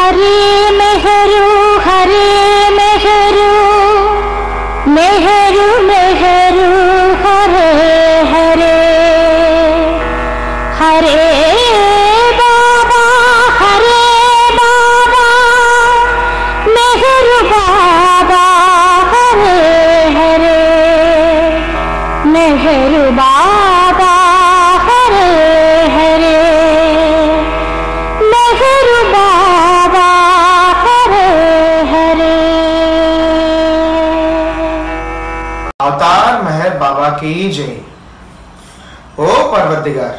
हरे मेहरू मेहरू मेहरू हरे हरे हरे बाबा मेहरू बाबा हरे हरे मेहरू बाबा हरे हरे मेहरू बाबा हरे हरे। अवतार मेहर बाबा की जय। O Parvatigar,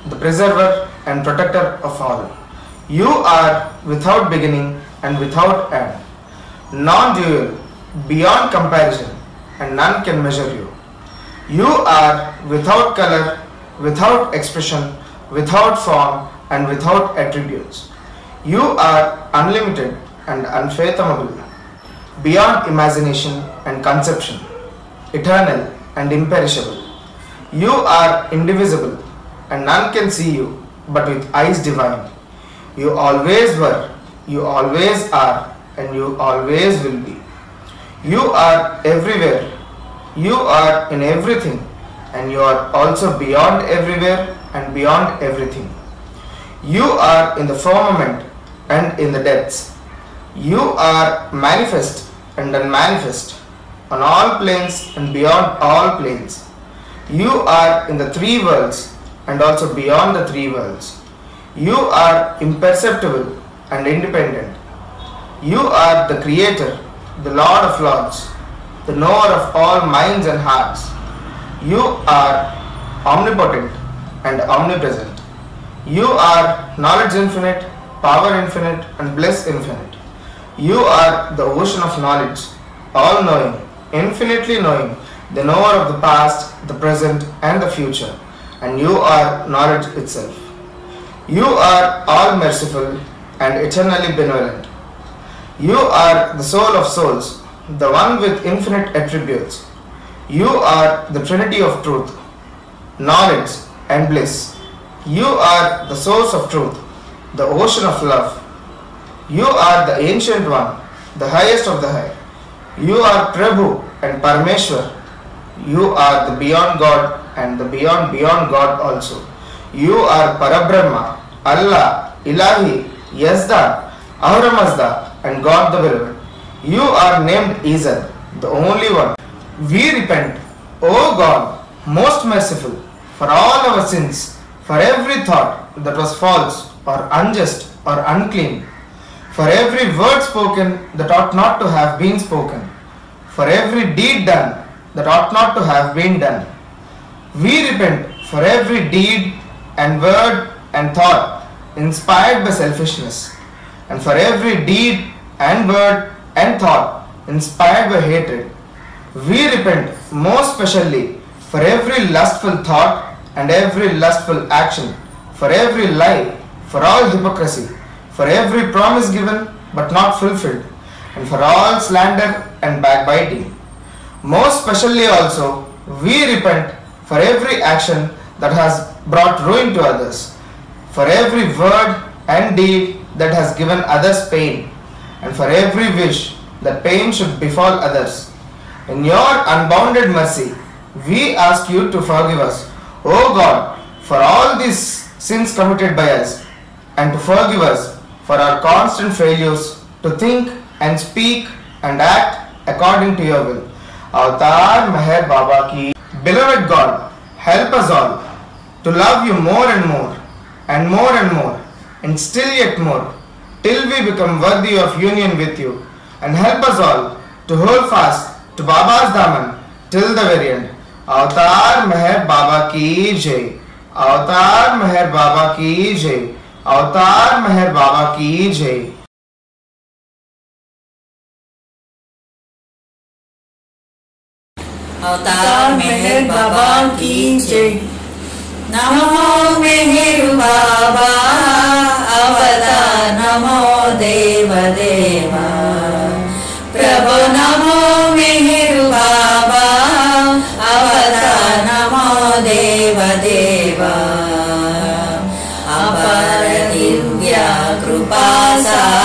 the preserver and protector of all, you are without beginning and without end, non-dual, beyond comparison, and none can measure you. You are without color, without expression, without form, and without attributes. You are unlimited and unfathomable, beyond imagination and conception, eternal and imperishable. You are indivisible, and none can see you but with eyes divine. You always were, you always are, and you always will be. You are everywhere, you are in everything, and you are also beyond everywhere and beyond everything. You are in the firmament and in the depths. You are manifest and unmanifest, on all planes and beyond all planes. You are in the three worlds and also beyond the three worlds. You are imperceptible and independent. You are the creator, the Lord of lords, the knower of all minds and hearts. You are omnipotent and omnipresent. You are knowledge infinite, power infinite, and bliss infinite. You are the ocean of knowledge, all knowing, infinitely knowing, the knower of the past, the present, and the future, and you are knowledge itself. You are all merciful and eternally benevolent. You are the soul of souls, the one with infinite attributes. You are the trinity of truth, knowledge, and bliss. You are the source of truth, the ocean of love. You are the ancient one, the highest of the high. You are Prabhu and Parameshwar. You are the beyond God and the beyond God also. You are Parabrahma, Allah, Ilahi, Yazda, Ahura Mazda, and God the Beloved. You are named Izad, the only one. We repent, O God, most merciful, for all our sins, for every thought that was false or unjust or unclean, for every word spoken that ought not to have been spoken, for every deed done that ought not to have been done. We repent for every deed and word and thought inspired by selfishness, and for every deed and word and thought inspired by hatred. We repent most specially for every lustful thought and every lustful action, for every lie, for all hypocrisy, for every promise given but not fulfilled, and for all slander and backbiting. Most specially also, we repent for every action that has brought ruin to others, for every word and deed that has given others pain, and for every wish that pain should befall others. In your unbounded mercy, we ask you to forgive us, O God, for all these sins committed by us, and to forgive us for our constant failures to think and speak and act according to your will. Avatar Meher Baba ki. Beloved God, help us all to love you more and more and more and more and still yet more till we become worthy of union with you, and help us all to hold fast to Baba's Daman till the very end. Avatar Meher Baba ki jai. Avatar Meher Baba ki jai. Avatar Meher Baba ki jai. अवतार मेहर बाबा की जय। नमो मेहर बाबा अवतार, नमो देव देवा प्रभु, नमो मेहर बाबा अवतार, नमो देव देवा अपर दिव्या कृपा सा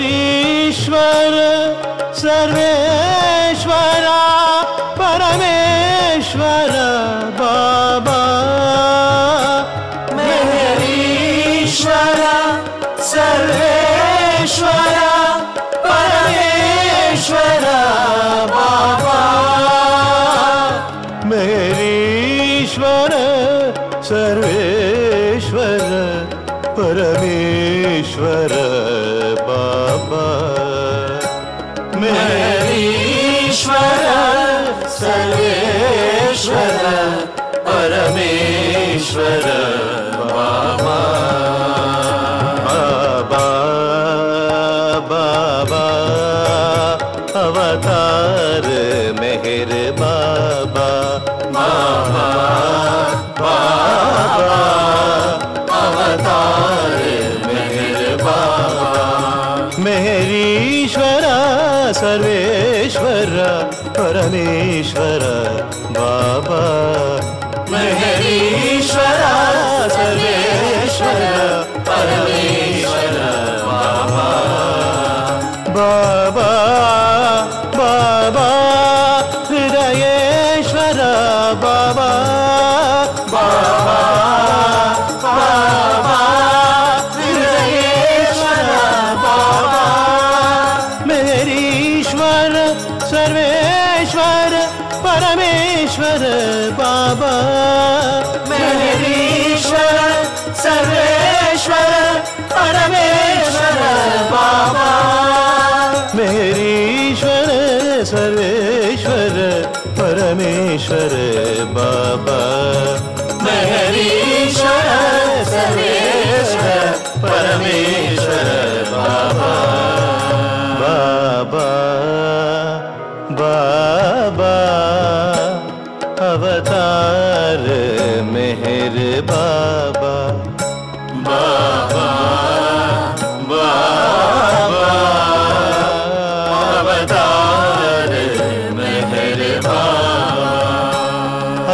मेहरीश्वर सर्वेश्वरा परमेश्वर बाबा मेहरीश्वर सर्वेश्वर परमेश्वर बाबा मेहरीश्वर सर्वेश्वर परमेश्वर बाबा मेहरीश्वर सर्वेश्वर परमेश्वर बाबा बाबा बाबा अवतार मेहर बाबा बाबा बाबा अवतार मेहर बाबा मेहरीश्वर सर्वेश्वर परमेश्वर बाबा मेहरीश्वर सर्वेश्वर परमेश्वर बाबा बाबा बाबा हृदयेश्वर बाबा बाबा बाबा हृदयेश्वर बाबा मेहरीश्वर सर्वेश्वर परमेश्वर बाबा मेहरीश्वर सर्वेश्वर परमेश्वर बाबा मेहरीश्वर सर्वेश्वर परमेश्वर बाबा मेहरीश्वर सर्वेश्वर परमेश्वर बाबा बाबा बाबा अवतार मेहर बाबा बाबा बाबा अवतार मेहर बाबा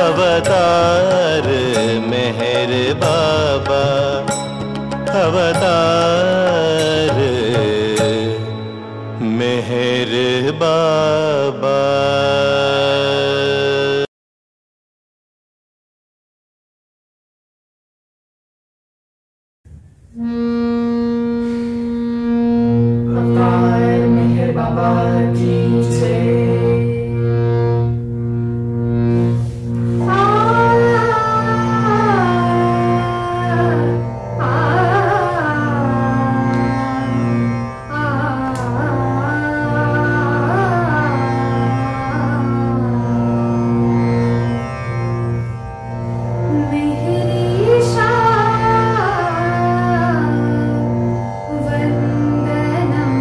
अवतार मेहर बाबा अवतार मेहर बाबा अवतार मेहर बाबा की जय वंदनम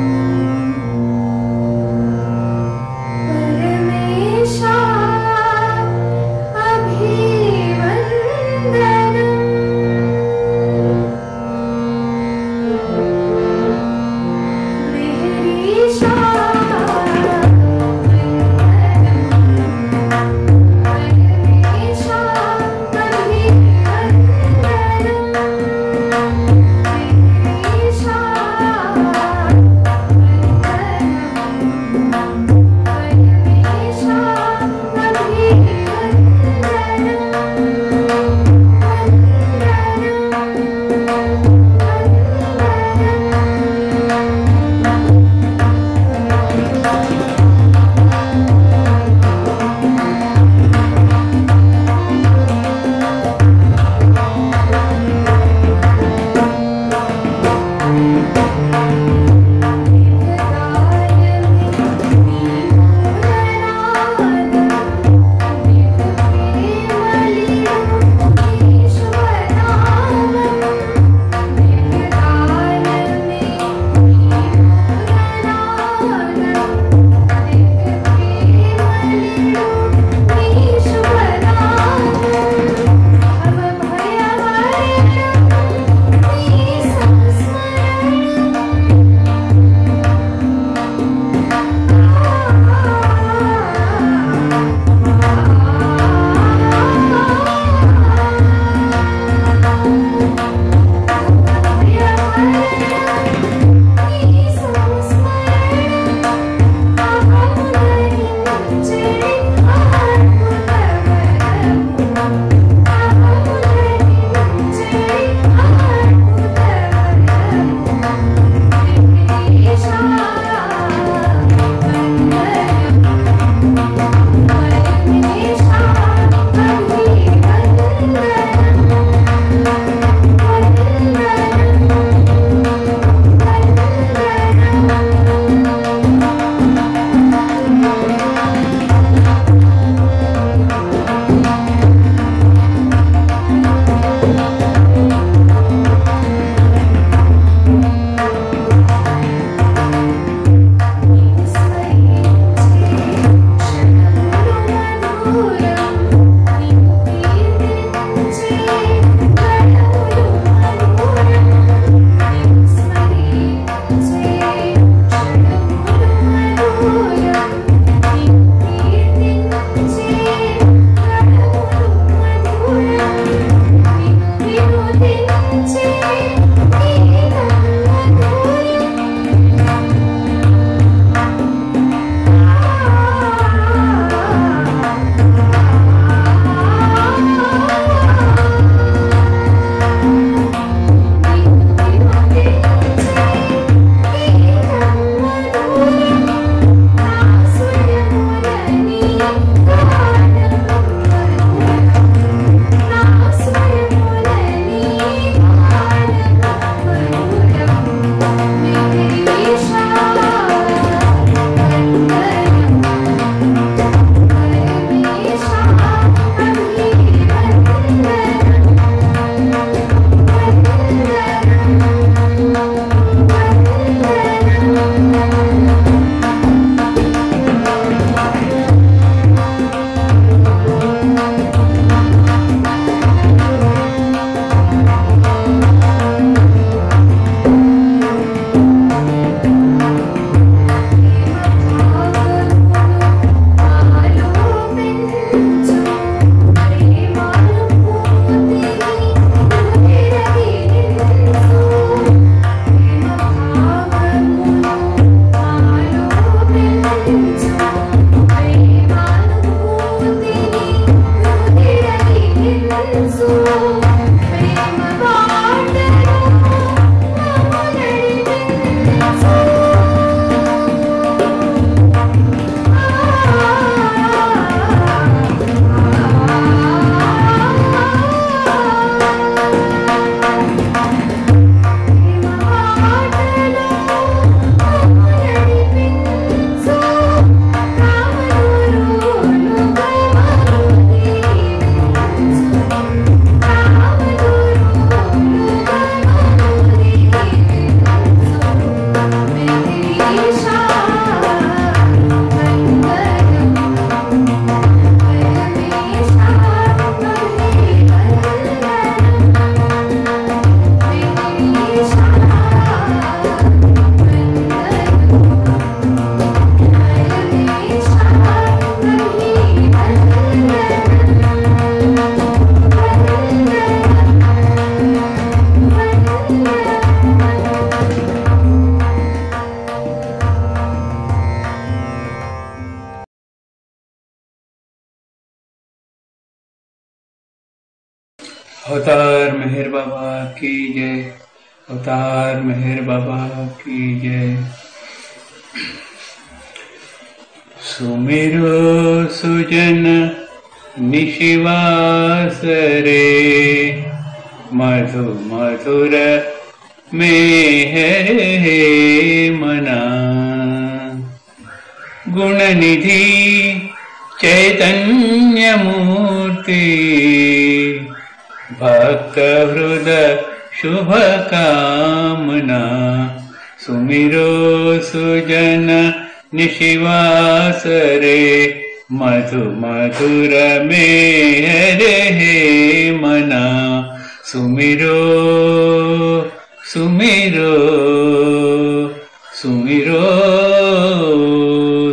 अवतार मेहर बाबा की जय, अवतार मेहर बाबा की जय। सुमिरो सुजन निशिवास रे, मधु मधुर मेहर हे मना। गुण निधि चैतन्य मूर्ति, भक्त हृदय शुभ कामना। सुमिरो सुजन निशिवास रे, मधु मधुर मेहर हे मना। सुमिरो सुमिरो सुमिरो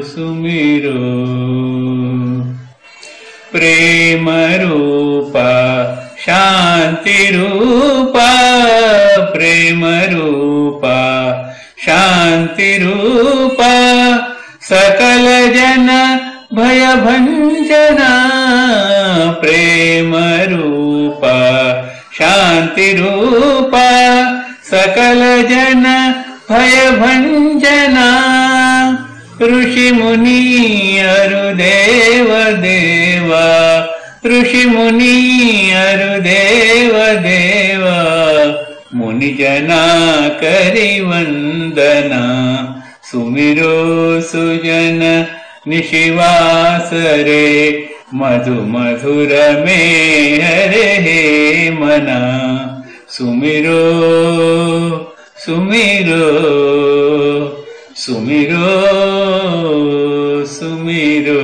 सुमिरो। प्रेम रूपा शांति रूपा, प्रेम रूपा शांति रूपा। सकल जन भय भंजना, प्रेम रूपा शांति रूपा। सकल जन भय भंजना। ऋषि मुनि अरु देव देवा, ऋषि मुनि अरु देव देवा। मुनि जना करि वंदना। सुमिरो सुजन निशिवास रे, मधु मधुर मेहर हे मना। सुमिरो सुमिरो सुमिरो सुमिरो।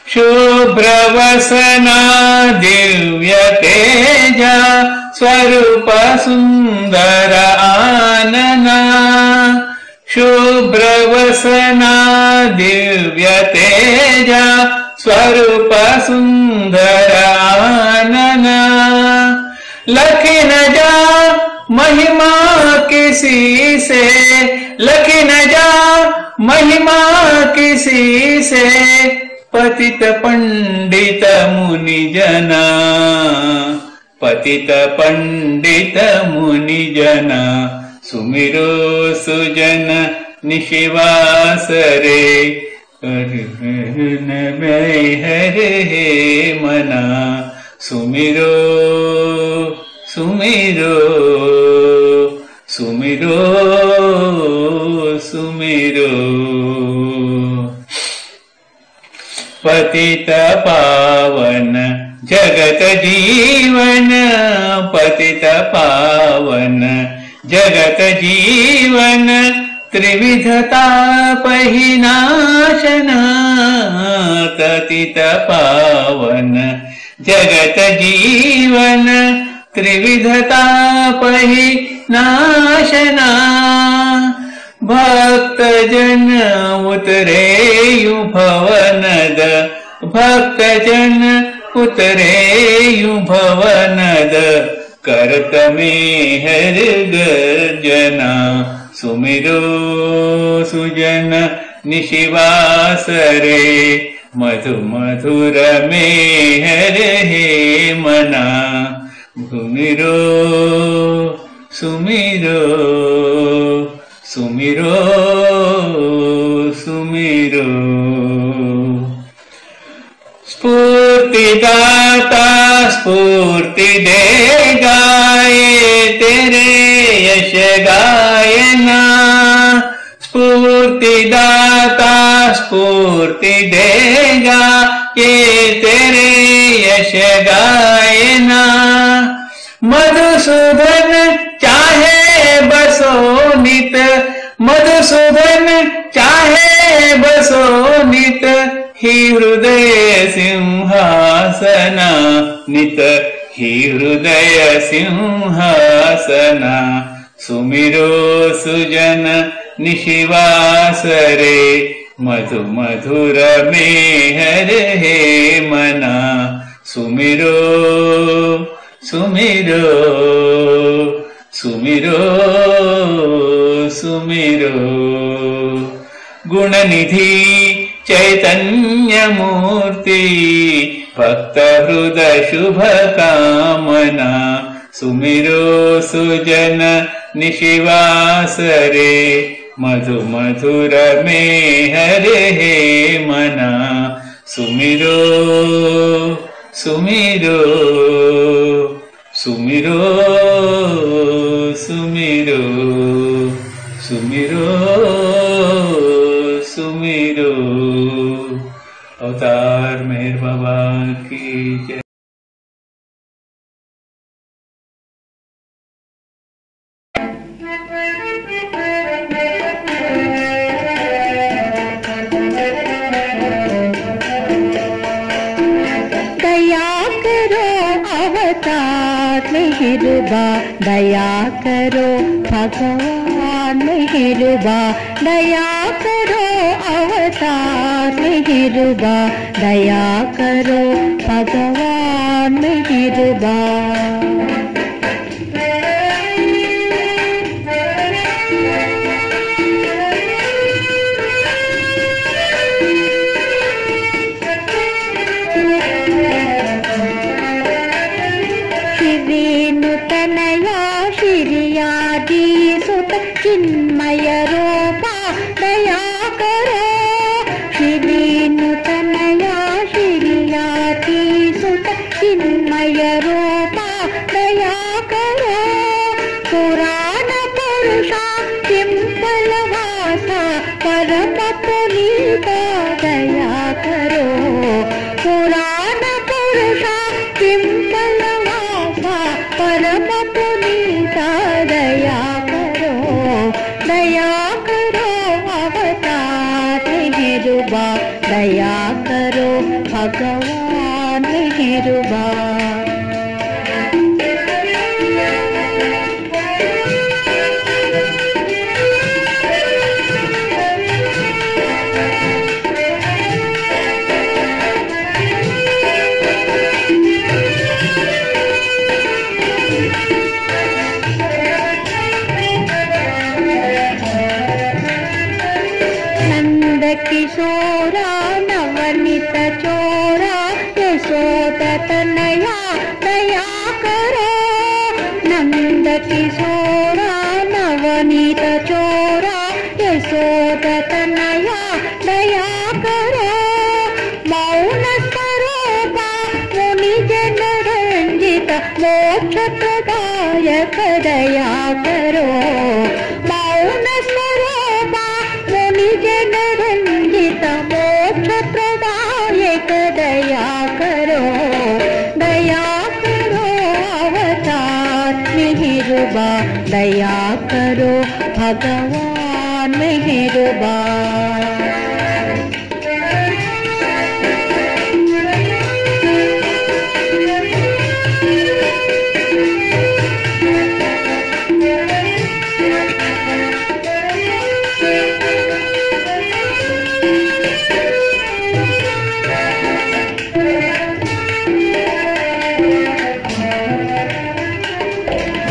शुभ्रवसना दिव्य तेजा, स्वरूप सुंदर आनना। शुभ्रवसना दिव्य तेजा, स्वरूप सुंदर आनना। लखी न जा महिमा किसी से, लखी न जा महिमा किसी से। पतित पंडित मुनि जना, पतित पंडित मुनि जना। सुमिरो सुजन निशिवास रे, मेहर हे मना। सुमिरो सुमिरो सुमिरो सुमिरो। पतित पावन जगत जीवन, पतित पावन जगत जीवन। त्रिविधता पहिनाशना, पतित पावन जगत जीवन। त्रिविधता पहिनाशना। भक्त जन उतरेयु भवनद, भक्त जन उतरेयु भवनद। करत मेहर गर्जना। सुमिरो सुजन निशिवास रे, मधु मधुर मेहर हे मना। सुमिरो सुमिरो सुमिरो सुमिरो। स्फूर्तिदाता स्फूर्ति देगा, ये तेरे यश गायना। स्फूर्तिदाता स्फूर्ति देगा, ये तेरे यश गायना। मधुसूदन चाहे बसो नित, मधुसूदन चाहे बसो नित। ही हृदय सिंहासना नित, ही हृदय सिंहासना। सुमिरो सुजन निशिवास रे, मधु मधुर मेहर हे मना। सुमिरो सुमिरो सुमिरो सुमिरो। गुण निधि चैतन्य मूर्ति, भक्त हृदय शुभ कामना सुमिरो सुजन निशिवास रे मधु मधुर में हरे हे मना सुमिरो सुमिरो सुमिरो सुमिरो सुमिरो सुमिरो अवतार मेहर बाबा की जय। मेहरबा दया करो भगवान मेहरबा दया करो अवतार मेहरबा दया करो भगवान मेहरबा। चिन्मय रूपा दया करो श्री नूतनया श्रीयाति सुत चिन्मय रूपा दया करो पुराण पुरुषा पिंपलवासा परम पुनीता दया करो पुराण पुरुषा पिंपलवासा परम पुनीता दया दया करो अवतार मेहरबा दया करो भगवान मेहरबा। किशोरा नवनीत चोरा यशोदा तनया दया करो नंद किशोरा नवनीत चोरा यशोदा तनया दया करो मौन स्वरूपा मुनि जन रंजित मोक्ष प्रदायक दया करो मौन स्वरूपा मुनि जन मोक्ष प्रदायक दया करो अवतार मेहरबा दया करो भगवान मेहरबा।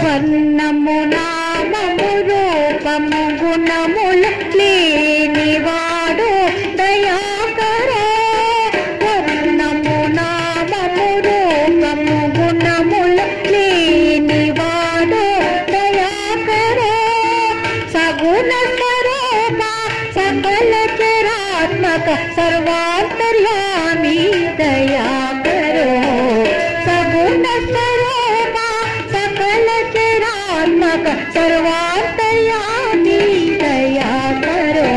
వర్ణము నామము రూపము గుణములు లేనివాడు దయా కరో వర్ణము నామము రూపము గుణములు లేనివాడు దయా కరో సగుణ స్వరూప సకల చరాత్మక సర్వాంతర్యామి దయా కరో సగుణ స్వరూప सकल चरात्मक सर्वांतर्यामी दया करो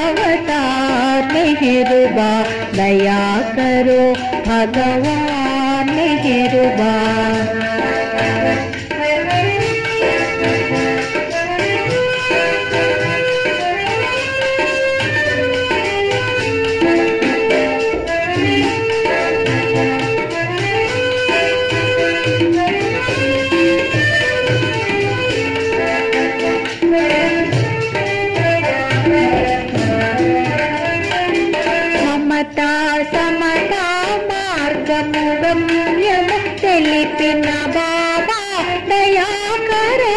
अवतार मेहरबा दया करो भगवान मेहरबा। समता मार्गमु गम्यము తెలిపిన బాబా దయా కరో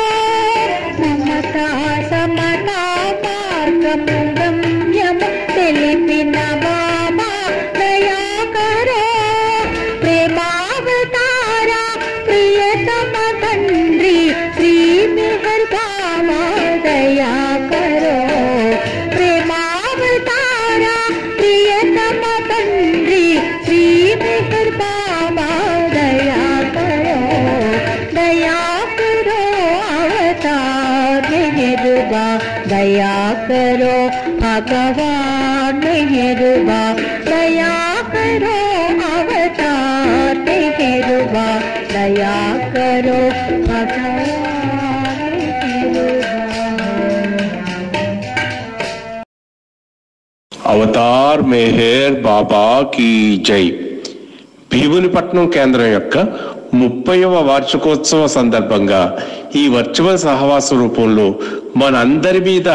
మమతా సమతా మార్గము గమ్యము తెలిపిన బాబా मेहरबा दया करो भगवान मेहरबा दया करो अवतार मेहरबा दया करो भगवान मेहरबा। అవతార్ మెహర్ బాబా కీ జై. భీమునిపట్నం కేంద్రం యొక్క 30వ వార్షికోత్సవ సందర్భంగా ఈ వర్చువల్ సహవాస రూపంలో మనందరి మీద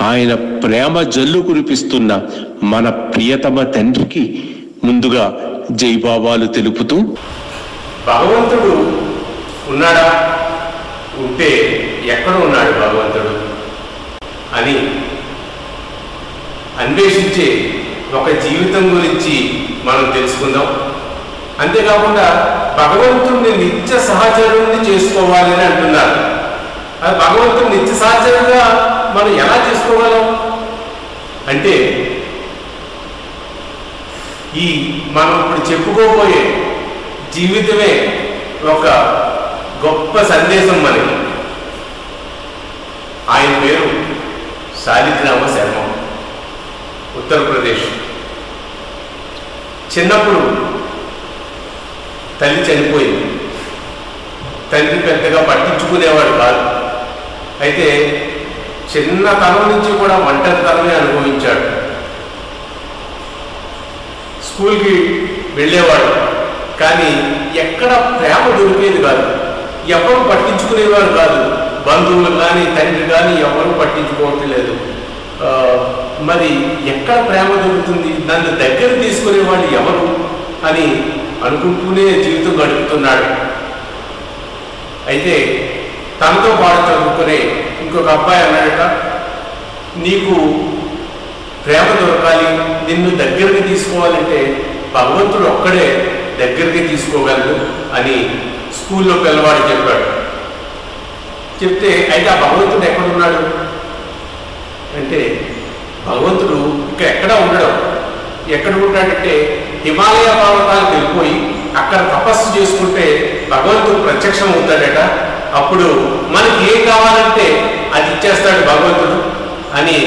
ఆయన ప్రేమ జల్లు కురిపిస్తున్న మన ప్రియతమ తండ్రికి ముందుగా జై బాబాలు తెలుపుతూ, భగవంతుడు ఉన్నాడా, ఉంటే ఎక్కడ ఉన్నాడు భగవంతుడు అని అన్వేషించే ఒక జీవితం గురించి మనం తెలుసుకుందాం. అంతేకాకుండా భగవంతుడిని నిత్య సహచరుని చేసుకోవాలి అని అంటున్నారు. అది భగవంతుడు నిత్య సహచరుగా మనం ఎలా చేసుకోగలం అంటే, ఈ మనం ఇప్పుడు చెప్పుకోబోయే జీవితమే ఒక గొప్ప సందేశం మనకి. ఆయన పేరు శాలిగ్రామ శర్మ, ఉత్తరప్రదేశ్. చిన్నప్పుడు తల్లి చనిపోయింది. తండ్రి పెద్దగా పట్టించుకునేవాడు కాదు. అయితే చిన్నతనం నుంచి కూడా ఒంటరితనమే అనుభవించాడు. స్కూల్కి వెళ్ళేవాడు, కానీ ఎక్కడ ప్రేమ దొరికేది కాదు. ఎవరు పట్టించుకునేవారు కాదు. బంధువులు కానీ తండ్రి కానీ ఎవరు పట్టించుకోవట్లేదు. మరి ఎక్కడ ప్రేమ దొరుకుతుంది, నన్ను దగ్గర తీసుకునేవాళ్ళు ఎవరు అని అనుకుంటూనే జీవితం గడుపుతున్నాడు. అయితే తనతో పాటు చదువుకునే ఇంకొక అబ్బాయి అన్నాడట, నీకు ప్రేమ దొరకాలి, నిన్ను దగ్గరికి తీసుకోవాలంటే భగవంతుడు ఒక్కడే దగ్గరికి తీసుకోగలడు అని స్కూల్లో పిల్లవాడు చెప్పాడు. చెప్తే అయితే ఆ భగవంతుడు ఎక్కడున్నాడు అంటే, భగవంతుడు ఇక్కడ ఎక్కడ ఉండడం. ఎక్కడ ఉంటాడంటే హిమాలయ పర్వతాలకు వెళ్ళిపోయి అక్కడ తపస్సు చేసుకుంటే భగవంతుడు ప్రత్యక్షం అవుతాడట. అప్పుడు మనకి ఏం కావాలంటే అది ఇచ్చేస్తాడు భగవంతుడు అని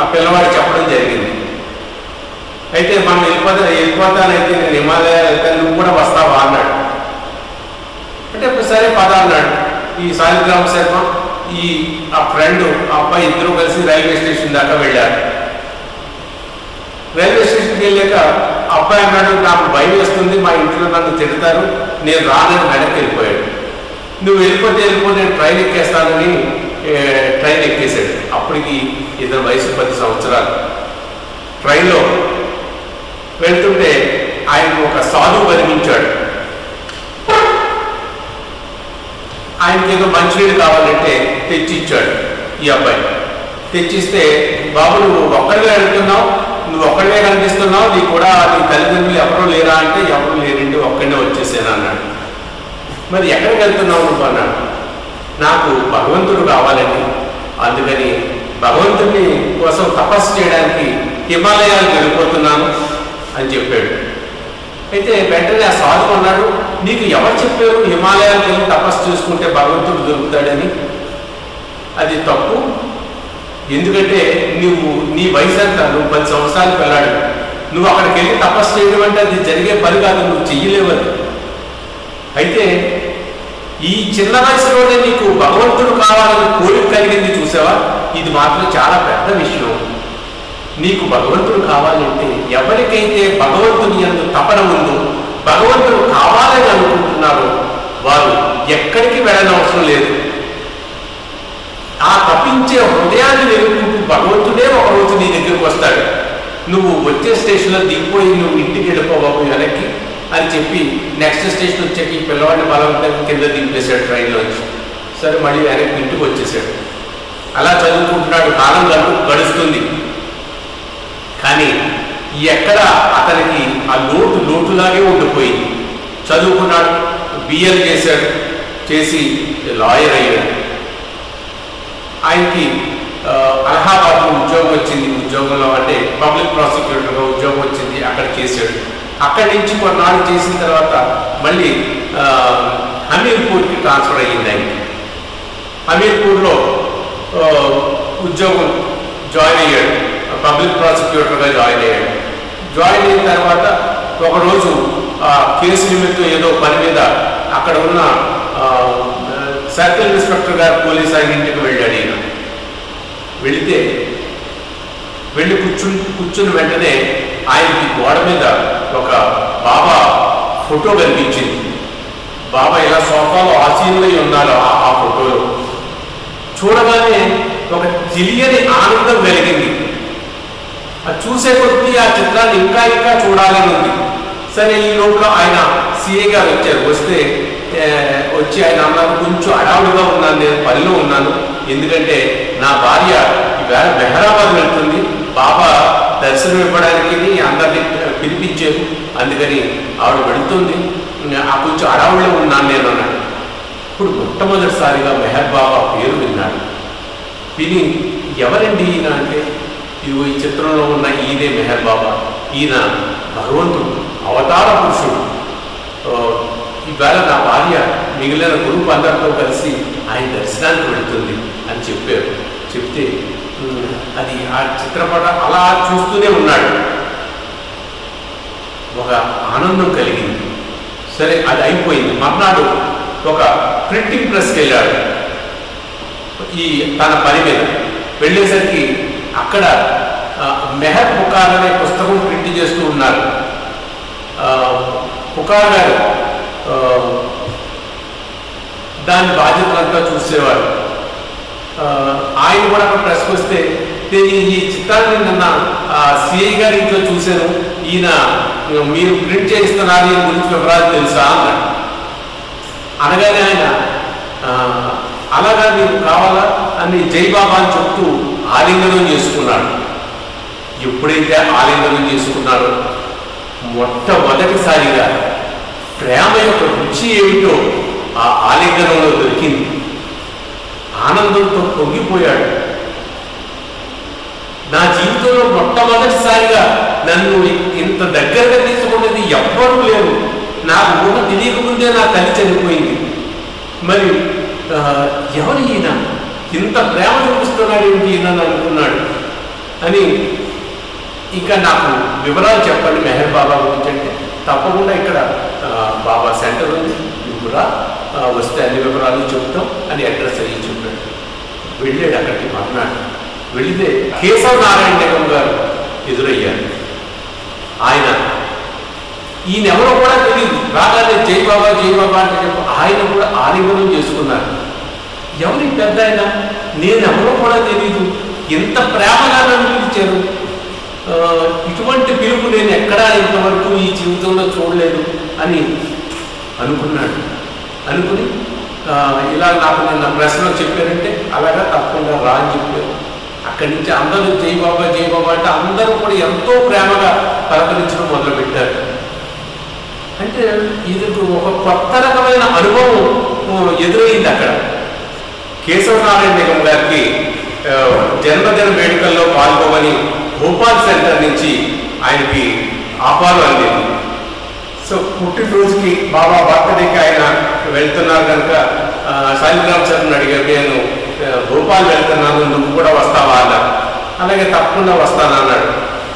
ఆ పిల్లవాడు చెప్పడం జరిగింది. అయితే మనం వెళ్ళిపోతానైతే నేను హిమాలయ వెళ్తాను, నువ్వు కూడా వస్తావా అన్నాడు. అంటే సరే పద అన్నాడు. ఈ శాలిగ్రామ శర్మ ఆ ఫ్రెండ్ ఆ అబ్బాయి ఇద్దరు కలిసి రైల్వే స్టేషన్ దాకా వెళ్ళారు. రైల్వే స్టేషన్కి వెళ్ళాక అబ్బాయి అన్నాడు, నాకు భయం వేస్తుంది, మా ఇంట్లో నన్ను తిడతారు, నేను రానని వెనక్కి వెళ్ళిపోయాడు. నువ్వు వెళ్ళిపోతే నేను ట్రైన్ ఎక్కేస్తానని ట్రైన్ ఎక్కేశాడు. అప్పటికి ఇద్దరు వయసు 10 సంవత్సరాలు. ట్రైన్లో వెళ్తుంటే ఆయన ఒక సాధువు కనిపించాడు. ఆయనకి ఏదో మంచినీళ్ళు కావాలంటే తెచ్చిచ్చాడు. ఈ అబ్బాయి తెచ్చిస్తే, బాబు నువ్వు ఒక్కడివే వెళ్తున్నావు, నువ్వు ఒక్కడివే కనిపిస్తున్నావు, నీ కూడా నీ తల్లిదండ్రులు ఎవరూ లేరా అంటే ఎవరు లేరండి, ఒక్కడే వచ్చేసాను అన్నాడు. మరి ఎక్కడికి వెళ్తున్నావు నువ్వు అన్నాడు. నాకు భగవంతుడు కావాలండి, అందుకని భగవంతుడి కోసం తపస్సు చేయడానికి హిమాలయాలకు వెళ్ళిపోతున్నాను అని చెప్పాడు. అయితే వెంటనే ఆ సాధువు అన్నాడు, నీకు ఎవరు చెప్పారు హిమాలయాలకు వెళ్ళి తపస్సు చేసుకుంటే భగవంతుడు దొరుకుతాడని? అది తప్పు. ఎందుకంటే నీ వయసు అంతా, నువ్వు 10 సంవత్సరాలు పిల్లాడు, నువ్వు అక్కడికి వెళ్ళి తపస్సు చేయడం అంటే అది జరిగే పని కాదు, నువ్వు చెయ్యలేవని. అయితే ఈ చిన్న వయసులోనే నీకు భగవంతుడు కావాలని కోరిక కలిగింది చూసావా, ఇది మాత్రం చాలా పెద్ద విషయం. నీకు భగవంతుడు కావాలంటే, ఎవరికైతే భగవంతుని యందు తపన ఉందో, భగవంతుడు కావాలని అనుకుంటున్నారో వారు ఎక్కడికి వెళ్ళనవసరం లేదు. ఆ తప్పించే హృదయాన్ని వెలుగుకుంటూ భగవంతుడే ఒకరోజు నీ దగ్గరికి వస్తాడు. నువ్వు వచ్చే స్టేషన్లో దిగిపోయి నువ్వు ఇంటికి వెళ్ళిపోబాబు వెనక్కి అని చెప్పి నెక్స్ట్ స్టేషన్ వచ్చాక ఈ పిల్లవాడిని బలవంతంగా కింద దింపేశాడు ట్రైన్లోంచి. సరే మళ్ళీ వెనక్కి ఇంటికి వచ్చేసాడు. అలా చదువుకుంటున్నాడు, కాలం గడుస్తుంది. కానీ ఎక్కడ అతనికి ఆ లోటులాగే ఉండిపోయింది. చదువుకున్నాడు, బిఎల్ చేశాడు, చేసి లాయర్ అయ్యాడు. ఆయనకి అలహాబాద్లో ఉద్యోగం వచ్చింది. ఉద్యోగంలో అంటే పబ్లిక్ ప్రాసిక్యూటర్గా ఉద్యోగం వచ్చింది, అక్కడ చేశాడు. అక్కడి నుంచి కొన్నాళ్ళు చేసిన తర్వాత మళ్ళీ హమీర్పూర్కి ట్రాన్స్ఫర్ అయ్యింది ఆయనకి. హమీర్పూర్లో ఉద్యోగం జాయిన్ అయ్యాడు, పబ్లిక్ ప్రాసిక్యూటర్గా జాయిన్ అయ్యాడు. జాయిన్ అయిన తర్వాత ఒకరోజు కేసు నిమిత్తం ఏదో పని మీద అక్కడ ఉన్న సర్కిల్ ఇన్స్పెక్టర్ గారు పోలీస్ ఆయన ఇంటికి వెళ్ళాడు. ఈయన వెళితే వెళ్ళి కూర్చున్న వెంటనే ఆయనకి గోడ మీద ఒక బాబా ఫోటో కనిపించింది. బాబా ఇలా సోఫాలో ఆసీనులై ఉన్నారు ఆ ఫోటోలో. చూడగానే ఒక తెలియని ఆనందం కలిగింది. అది చూసే కొద్దీ ఆ చిత్రాన్ని ఇంకా ఇంకా చూడాలని ఉంది. సరే ఈ లోపల ఆయన సిఏ గారు వచ్చారు. వచ్చి ఆయన అన్నారు, కొంచెం అడావుడిగా ఉన్నాను, నేను పనిలో ఉన్నాను, ఎందుకంటే నా భార్య ఈవేళ మెహరాబాద్ వెళ్తుంది, బాబా దర్శనం ఇవ్వడానికి అందరినీ పిలిపించారు, అందుకని ఆవిడ వెళుతుంది, కొంచెం అడావుడిలో ఉన్నాను నేను అన్నాడు. ఇప్పుడు మొట్టమొదటిసారిగా మెహర్ బాబా పేరు విన్నాడు. విని ఎవరండి ఈయన అంటే, ఇదిగో ఈ చిత్రంలో ఉన్న ఈయనే మెహర్ బాబా, ఈయన భగవంతుడు, అవతార పురుషుడు, ఈవేళ నా భార్య మిగిలిన గ్రూప్ అందరితో కలిసి ఆయన దర్శనానికి వెళుతుంది అని చెప్పారు. చెప్తే అది ఆ చిత్రపటం అలా చూస్తూనే ఉన్నాడు. ఒక ఆనందం కలిగింది. సరే అది అయిపోయింది. మర్నాడు ఒక ప్రింటింగ్ ప్రెస్కి వెళ్ళాడు ఈ తన పని మీద. వెళ్ళేసరికి అక్కడ మెహర్ పుకార్ అనే పుస్తకం ప్రింట్ చేస్తూ ఉన్నారు. పుకార్ గారు దాని బాధ్యతలంతా చూసేవాడు. ఆయన కూడా అక్కడ ప్రెస్కి వస్తే, ఈ చిత్రాన్ని నిన్న సిఐ గారి ఇంట్లో చూశాను, ఈయన మీరు ప్రింట్ చేయిస్తున్నారు, ఈయన గురించి వివరాలు తెలుసా అన్నాడు. అనగానే ఆయన అలాగా మీకు కావాలా అని జైబాబా అని చెప్తూ ఆలింగనం చేసుకున్నాడు. ఎప్పుడైతే ఆలింగనం చేసుకున్నాడో మొట్టమొదటిసారిగా ప్రేమ యొక్క రుచి ఏమిటో ఆ ఆలింగనంలో దొరికింది. ఆనందంతో పొంగిపోయాడు. నా జీవితంలో మొట్టమొదటిసారిగా నన్ను ఇంత దగ్గరగా తీసుకున్నది ఎవ్వరూ లేరు. నాకు ఊహ తెలియకముందే నా తల్లి చనిపోయింది. మరి ఎవరు ఈయన, ఇంత ప్రేమ చూపిస్తున్నాడు ఏంటి ఈయన అనుకున్నాడు. అని ఇంకా నాకు వివరాలు చెప్పండి మెహర్ బాబా గురించి అంటే, తప్పకుండా ఇక్కడ బాబా సెంటర్ ఉంది, నువ్వు రా, వస్తే అన్ని వివరాలు చెప్తాం అని అడ్రస్ అయ్యి చెప్పాడు. వెళ్ళాడు అక్కడికి. మర్నాడు వెళితే కేశవ నారాయణ నిగమ్ గారు ఎదురయ్యారు. ఆయన ఈయనెవరో కూడా తెలియదు. రాగానే జై బాబా జై బాబా అంటే చెప్పి ఆయన కూడా ఆలింగనం చేసుకున్నారు. ఎవరి పెద్ద ఆయన, నేనెవరో కూడా తెలియదు, ఎంత ప్రేమగా నన్ను పిలిచారు, ఇటువంటి పిలుపు నేను ఎక్కడా ఇంతవరకు ఈ జీవితంలో చూడలేదు అని అనుకున్నాడు. అనుకుని ఇలా నాకు నిన్న ప్రశ్నలో చెప్పారంటే అలాగా తప్పకుండా రా అని చెప్పారు. అక్కడి నుంచి అందరూ జై బాబా అంటే అందరూ కూడా ఎంతో ప్రేమగా పలకరించడం మొదలుపెట్టారు. అంటే ఇది ఒక కొత్త రకమైన అనుభవం ఎదురైంది అక్కడ. కేశవ నారాయణ నిగమ్ గారికి జన్మదిన వేడుకల్లో పాల్గొమని భోపాల్ సెంటర్ నుంచి ఆయనకి ఆహ్వానం అందింది. సో పుట్టినరోజుకి బాబా బర్త్డేకి ఆయన వెళ్తున్నారు కనుక సాయిరామ్ సార్ని అడిగారు, నేను భోపాల్ వెళ్తున్నాను, నువ్వు కూడా వస్తావా అన్నారు. అలాగే తప్పకుండా వస్తాను అన్నాడు.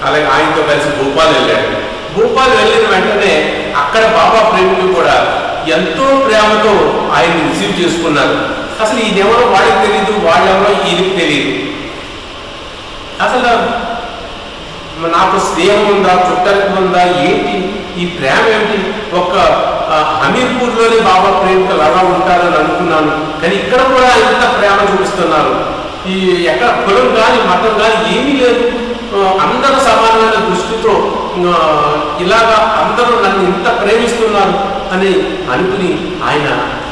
అలాగే ఆయనతో కలిసి భోపాల్ వెళ్ళాడు. భోపాల్ వెళ్ళిన వెంటనే అక్కడ బాబా ప్రేమికులు కూడా ఎంతో ప్రేమతో ఆయన్ని రిసీవ్ చేసుకున్నారు. అసలు ఈయనెవరో వాళ్ళకి తెలియదు, వాళ్ళెవరో ఈయనకి తెలియదు. అసలు నాకు స్నేహం ఉందా, చుట్టరికం ఉందా, ఏంటి ఈ ప్రేమ ఏమిటి? ఒక్క హమీర్పూర్లోనే బాబా ప్రేమికులు అలా ఉంటారని అనుకున్నాను, కానీ ఇక్కడ కూడా ఇంత ప్రేమ చూపిస్తున్నారు. ఈ ఎక్కడ కులం కానీ మతం కానీ ఏమీ లేదు, అందరూ సమానమైన దృష్టితో ఇలాగా అందరూ నన్ను ఇంత ప్రేమిస్తున్నారు అని అనుకుని ఆయన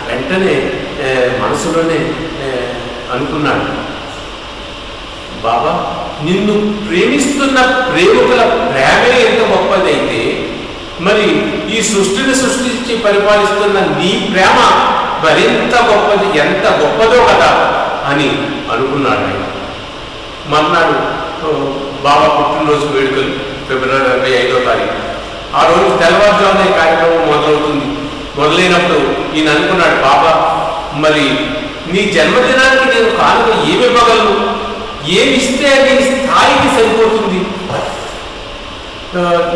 వెంటనే మనసులోనే అనుకున్నాడు, బాబా నిన్ను ప్రేమిస్తున్న ప్రేమికుల ప్రేమే ఎంత గొప్పదైతే మరి ఈ సృష్టిని సృష్టించి పరిపాలిస్తున్న నీ ప్రేమ మరింత గొప్పది, ఎంత గొప్పదో కదా అని అనుకున్నాడు ఆయన. మర్నాడు బాబా పుట్టినరోజు వేడుకలు ఫిబ్రవరి 25వ తారీఖు. ఆ రోజు తెల్లవారుజామునే కార్యక్రమం మొదలవుతుంది. మొదలైనప్పుడు ఈయన అనుకున్నాడు, బాబా మరి నీ జన్మదినానికి నేను కానుక ఏమి ఇవ్వగలను, ఏమిస్తే నీ స్థాయికి సరిపోతుంది,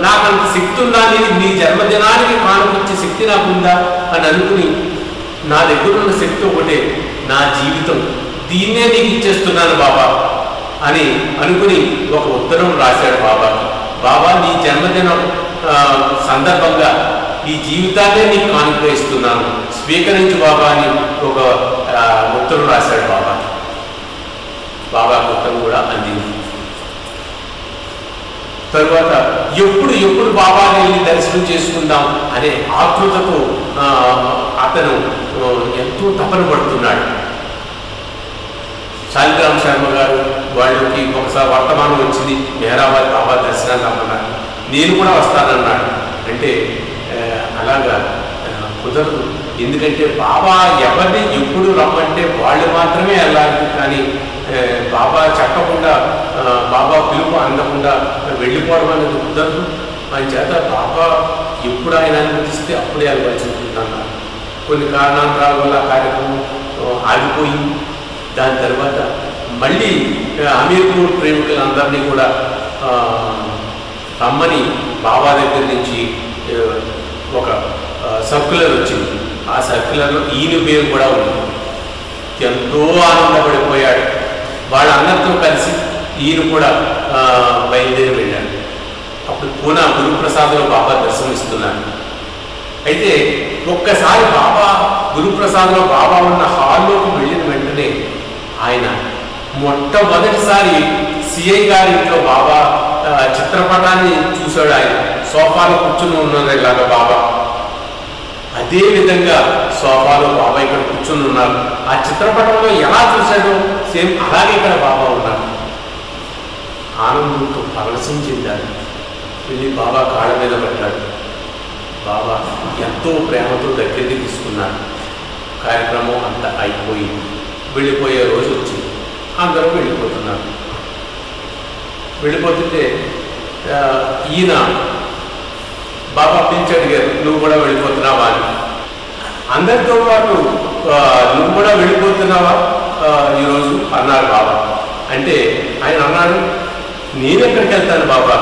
నాకు అంత శక్తి ఉందా, నీ జన్మదినానికి కానుకొచ్చే శక్తి నాకుందా అని అనుకుని నా దగ్గర ఉన్న శక్తి ఒకటే, నా జీవితం, దీన్నే నీకు ఇచ్చేస్తున్నాను బాబా అని అనుకుని ఒక ఉత్తరం రాశాడు బాబాకి. బాబా నీ జన్మదినం సందర్భంగా ఈ జీవితాన్నే నీకు కానుక ఇస్తున్నాను, స్వీకరించు బాబా అని ఒక ఉత్తరం రాశాడు బాబా. బాబా ఉత్తరం కూడా అందింది. తరువాత ఎప్పుడు బాబాని వెళ్ళి దర్శనం చేసుకుందాం అనే ఆతృతతో అతను ఎంతో తపన పడుతున్నాడు. శాలిగ్రామ శర్మ గారు వాళ్ళకి ఒకసారి వర్తమానం వచ్చింది, మెహరాబాద్ బాబా దర్శనాన్ని రమ్మన్నారు. నేను కూడా వస్తానన్నాడు. అంటే అలాగా కుదరదు, ఎందుకంటే బాబా ఎవరిని ఎప్పుడు రమ్మంటే వాళ్ళు మాత్రమే వెళ్ళాలి, కానీ బాబా చెప్పకుండా బాబా పిలుపు అందకుండా వెళ్ళిపోవడం అనేది కుదరదు. ఆయన చేత బాబా ఎప్పుడు ఆయన అనుమతిస్తే అప్పుడే వెళ్ళవలసి ఉంటుందన్నారు. కొన్ని కారణాంతరాల వల్ల కార్యక్రమం ఆగిపోయింది. దాని తర్వాత మళ్ళీ అమీర్పూర్ ప్రేమికులందరినీ కూడా రమ్మని బాబా దగ్గర నుంచి ఒక సర్క్యులర్ వచ్చింది. ఆ సర్క్యులర్లో ఈయన పేరు కూడా ఉంది. ఎంతో ఆనందపడిపోయాడు. వాళ్ళందరితో కలిసి ఈయన కూడా బయలుదేరి వెళ్ళాడు. అప్పుడు పూనా గురుప్రసాద్లో బాబా దర్శనమిస్తున్నాడు. అయితే ఒక్కసారి బాబా గురుప్రసాద్లో బాబా ఉన్న హాల్లోకి వెళ్ళిన వెంటనే ఆయన మొట్టమొదటిసారి సిఐ గారి ఇంట్లో బాబా చిత్రపటాన్ని చూశాడు. ఆయన సోఫాలో కూర్చుని ఉన్నారు ఇలాగా బాబా. అదే విధంగా సోఫాలో బాబా ఇక్కడ కూర్చుని ఉన్నారు. ఆ చిత్రపటంలో ఎలా చూశాడో సేమ్ అలాగే ఇక్కడ బాబా ఉన్నారు. ఆనందంతో పరవశం చెందాడు. వెళ్ళి బాబా కాళ్ళ మీద పడ్డాడు. బాబా ఎంతో ప్రేమతో దగ్గరికి తీసుకున్నాడు. కార్యక్రమం అంతా అయిపోయింది. వెళ్ళిపోయే రోజు వచ్చింది. అందరూ వెళ్ళిపోతున్నారు. వెళ్ళిపోతుంటే ఈయన బాబా పిలిచి అడిగారు, నువ్వు కూడా వెళ్ళిపోతున్నావా అని. అందరితో పాటు నువ్వు కూడా వెళ్ళిపోతున్నావా ఈరోజు అన్నారు బాబా. అంటే ఆయన అన్నాడు, నేను ఎక్కడికి వెళ్తాను బాబా,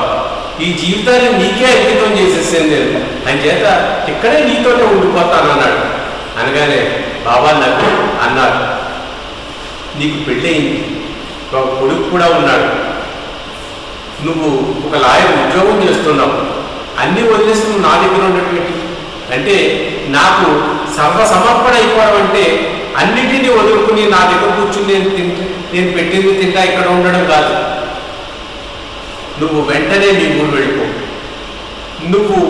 ఈ జీవితాన్ని నీకే అంకితం చేసేసాను నేను, అని చేత ఇక్కడే నీతోనే ఉండిపోతాను అన్నాడు. అనగానే బాబా నాకు అన్నారు, నీకు పెళ్ళయింది, ఒక కొడుకు కూడా ఉన్నాడు, నువ్వు ఒక లాయర్ ఉద్యోగం చేస్తున్నావు, అన్నీ వదిలేసి నువ్వు నా దగ్గర ఉన్నటువంటి అంటే నాకు సర్వసమర్పణ అయిపోవడం అంటే అన్నిటినీ వదులుకుని నా దగ్గర కూర్చుని నేను పెట్టింది తింటా ఇక్కడ ఉండడం కాదు. నువ్వు వెంటనే నీ ఊరు వెళ్ళిపో, నువ్వు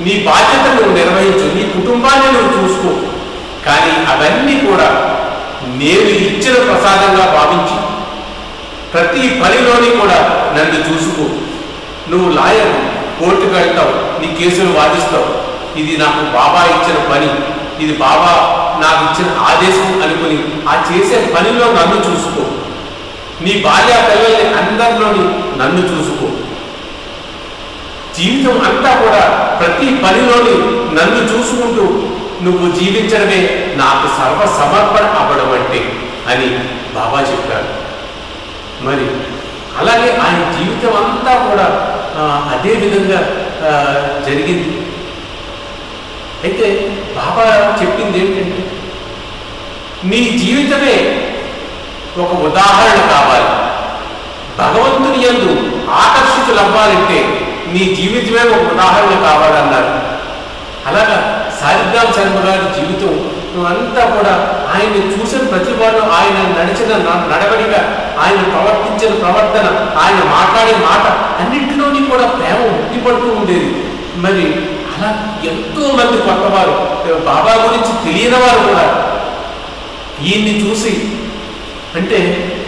నీ బాధ్యత నువ్వు నిర్వహించు, నీ కుటుంబాన్ని నువ్వు చూసుకో, కానీ అవన్నీ కూడా నేను ఇచ్చిన ప్రసాదంగా భావించి ప్రతి పనిలోని కూడా నన్ను చూసుకో. నువ్వు లాయర్, కోర్టుకు వెళ్తావు, నీ కేసులు వాదిస్తావు, ఇది నాకు బాబా ఇచ్చిన పని, ఇది బాబా నాకు ఇచ్చిన ఆదేశం అనుకుని ఆ చేసే పనిలో నన్ను చూసుకో. నీ భార్య పిల్లల్ని అందరిలోని నన్ను చూసుకో. జీవితం అంతా కూడా ప్రతి పనిలోని నన్ను చూసుకుంటూ నువ్వు జీవించడమే నాకు సర్వసమర్పణ అవ్వడం అంటే అని బాబా చెప్పారు. మరి అలాగే ఆయన జీవితం అంతా కూడా అదే విధంగా జరిగింది. అయితే బాబా చెప్పింది ఏంటంటే, నీ జీవితమే ఒక ఉదాహరణ కావాలి, భగవంతుని యందు ఆకర్షితులు అవ్వాలంటే నీ జీవితమే ఒక ఉదాహరణ కావాలన్నారు. అలాగా శాలిగ్రామ శర్మ గారి జీవితం అంతా కూడా ఆయన్ని చూసిన ప్రతి వారు, ఆయన నడిచిన నడవడిక, ఆయన ప్రవర్తించిన ప్రవర్తన, ఆయన మాట్లాడే మాట అన్నింటిలోని కూడా ప్రేమ ఉట్టిపడుతూ ఉండేది. మరి అలా ఎంతో మంది కొత్తవారు, బాబా గురించి తెలియని వారు కూడా ఈయన్ని చూసి అంటే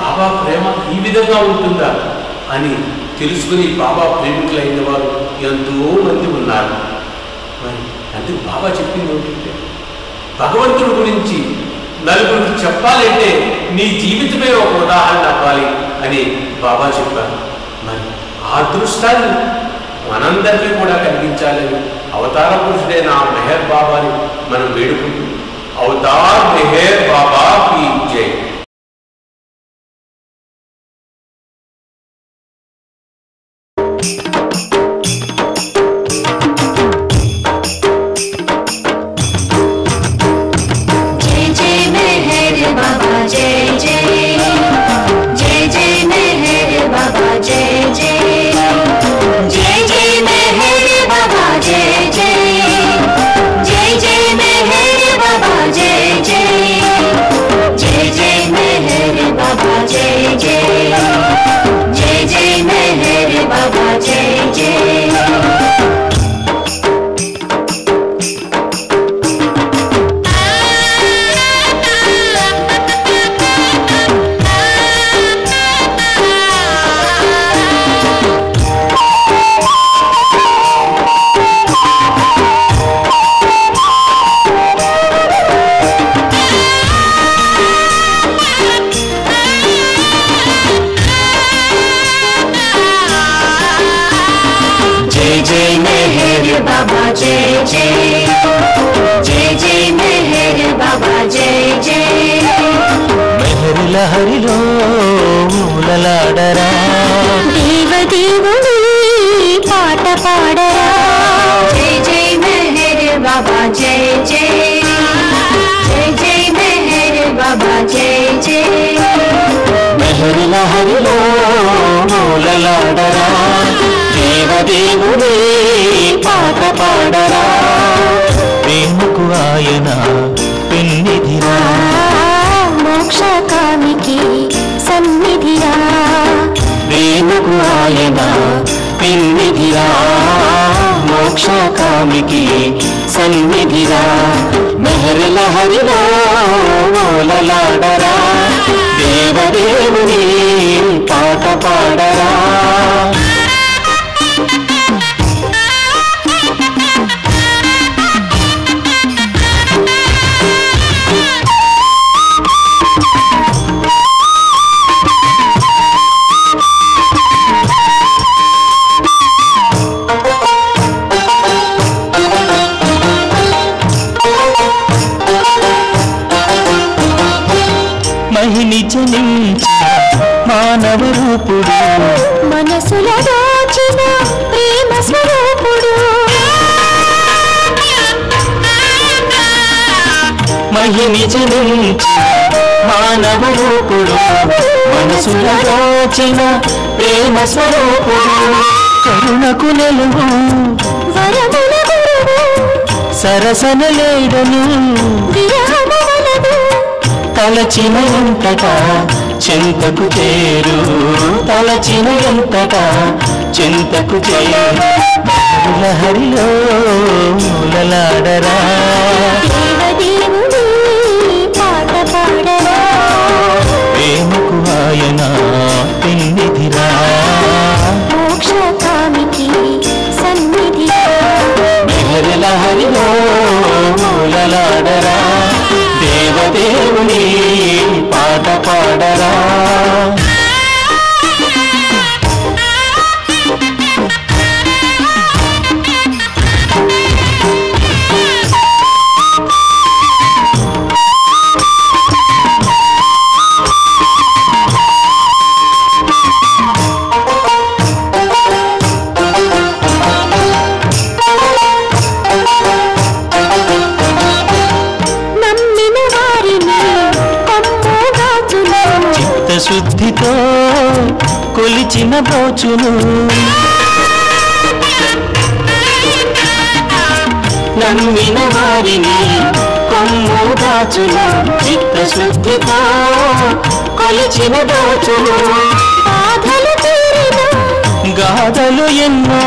బాబా ప్రేమ ఈ విధంగా ఉంటుందా అని తెలుసుకుని బాబా ప్రేమికులైన వారు ఎంతో మంది ఉన్నారు. మరి అందుకు బాబా చెప్పింది ఏంటంటే, భగవంతుడి గురించి నలుగురికి చెప్పాలంటే నీ జీవితమే ఒక ఉదాహరణ అవ్వాలి అని బాబా చెప్పారు. మరి ఆ అదృష్టాన్ని మనందరికీ కూడా కలిగించాలని అవతార పురుషుడైన ఆ మెహర్ బాబాని మనం వేడుకుంటూ, అవతార్ మెహర్ బాబా కీ జై. बाबा जय जय जय जय मेहर बाबा जय जय మెహర్ లహరిలో మూలలాడరా దేవ దేవుడి పాట పాడరా जय जय मेहर बाबा जय जय जय जय मेहर बाबा जय जय మెహర్ లహరిలో మూలలాడరా దేవదేవుడే పాట పాడరా ప్రేమకు ఆయన పెన్నిధిరా మోక్షకామికి సన్నిధిరా ప్రేమకు ఆయన పెన్నిధిరా మోక్షకామికి సన్నిధిరా మెహర్ లహరిలో మూలలాడరా దేవదేవుని పాట పాడరా మహిని జనించిన మానవ రూపుడు మనసులో దాచిన ప్రేమ స్వరూపుడు మహిని జనించిన మానవ రూపుడు మనసులో దాచిన ప్రేమ స్వరూపుడు కరుణకు నెలుగు వరముల గురువు సరసన లేడను విరహము వలదు తలచిన ఎంతటా చింతకు చేరు తలచిన ఎంతటా చింతకు చేరు లహరిలో మూలలాడరా దేవదేవుడి పాట పాడరా ప్రేమకు ఆయన పెన్నిధిరా మోక్షకామికి సన్నిధిరా మెహర్ లహరిలో మూలలాడరా దేవదేవుని పాట పాడరా నమ్మిన వారిని కొమ్ముగాచును శుద్ధితో కొలిచిన పోచును నమ్మిన వారిని కొమ్ము దాచును చిత్తశుద్ధితో కొలిచిన దోచును బాధలు తీరిన గాథలు ఎన్నో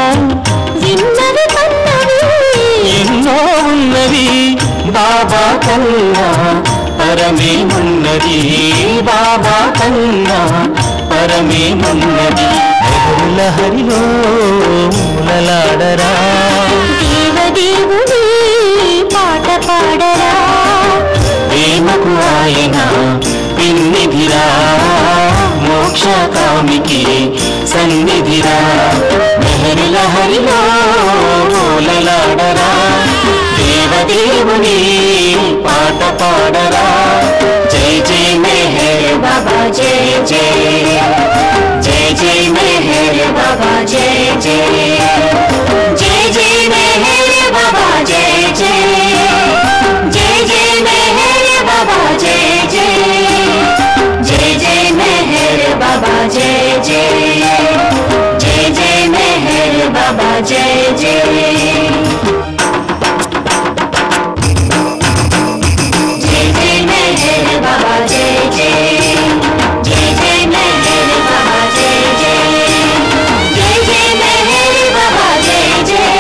విన్నవి కన్నవి ఎన్నో ఉన్నవి బాబా కన్నా పరమేమున్నది బాబా కన్నా పరమేమున్నది మెహర్ లహరిలో మూలలాడరా దేవదేవుడి పాట పాడరా ప్రేమకు ఆయన పిన్నిధిరా మోక్షకామికి సన్నిధిరా మెహర్ లహరిలో మూలలాడరా దేవదేవుని పాట పాడరా జై జై మెహర్ बाबा जय जय जय जय मेहर बाबा जय जय जय जय मेहर बाबा जय जय जय जय मेहर बाबा जय जय जय जय मेहर बाबा जय जय जय जय मेहर बाबा जय जय जय जय मेहर बाबा जय जय जय जय मेहर बाबा जय जय जय जय मेहर बाबा जय जय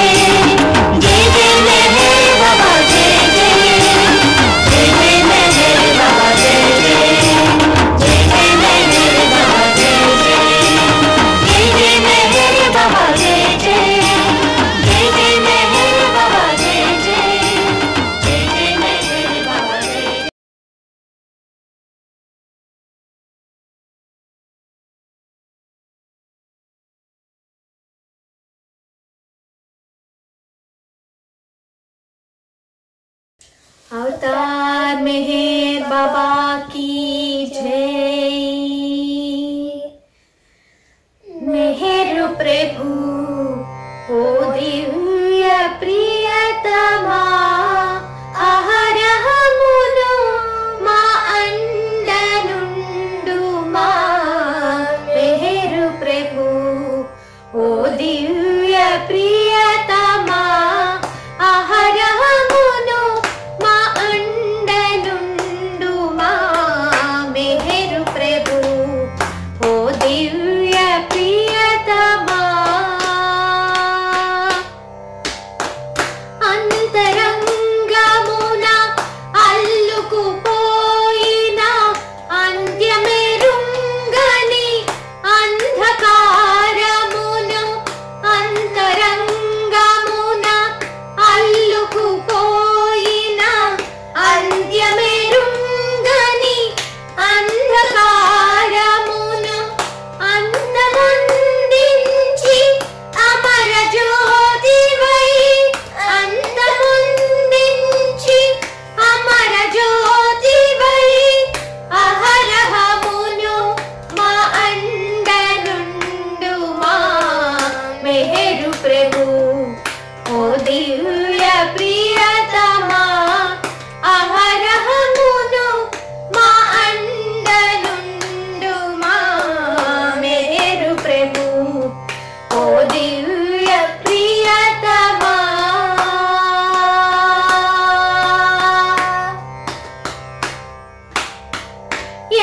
जय जय मेहर बाबा जय जय जय जय मेहर बाबा जय जय जय जय मेहर बाबा जय जय जय जय मेहर बाबा जय जय जय जय अवतार मेहर बाबा की जय। मेहर प्रभु ओ दिव्य प्रियतमा अहरहमुनु मा अंडनुंडु मा। मेहर प्रभु ओ दिव्य प्रियतमा अहरहमुनु मा अंडनुंडु मा। मेहर प्रभु ओ दिव्य प्रियतमा अंतरंगमुन अल्लुकुपोयिन अंत्यमेरुंगनि अंधकारमुनु अंतरंगमुन अल्लुकुपोयिन अंत्यमेरुंगनि अंधकारमुनु अंतमुंदिंచి అమర జ్యోతివై अंतमुंदिంచి అమర జ్యోతివై అహరహమును మా అండనుండు మా। మెహరు ప్రభు ఓ దివ్య ప్రియతమా అహరహమును మా అండనుండు మా। మెహరు ప్రభు ఓ దివ్య ప్రియతమా।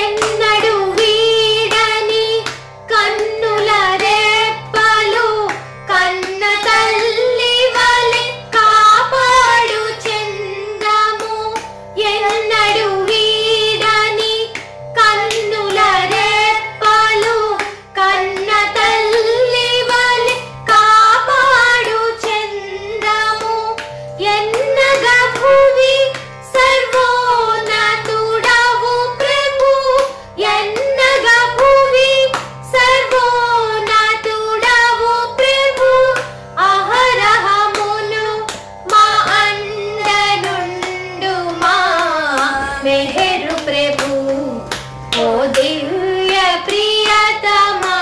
ఎన్నడు వీడని కన్నుల రెప్పలు కన్న తల్లి వలె కాపాడు చంద్రము। ఎన్నడు వీడని కన్నుల రెప్పలు కన్న తల్లి వలె కాపాడు చంద్రము। ఎన్నగా భువి సర్వోన్నతుడవు ప్రభు ఎన్నగా భువి సర్వోన్నతుడవు ప్రభు అహరహమును మా అండనుండు మా। మెహరు ప్రభు ఓ దివ్య ప్రియతమా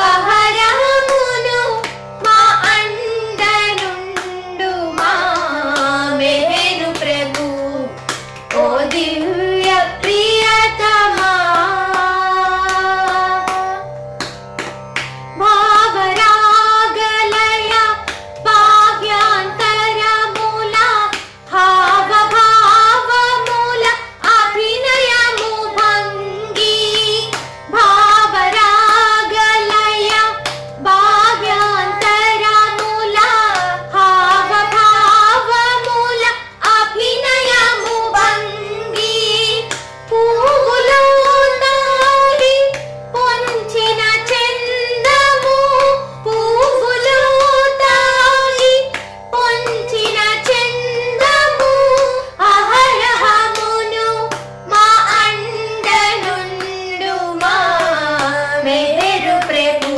అహరహమును మా అండనుండు మా। మెహరు ప్రభు ఓ దివ్య ప్రియతమా। భావరాగలయ భాగ్యాంతరముల హావభావముల అభినయము భంగి। భావరాగలయ భాగ్యాంతరముల హావభావముల అభినయము భంగి। పువ్వులో తాలి పొంచిన చందము పువ్వులో తాలి పొంచిన చందము అహరహమును మా అండనుండు మా। మెహరు ప్రభు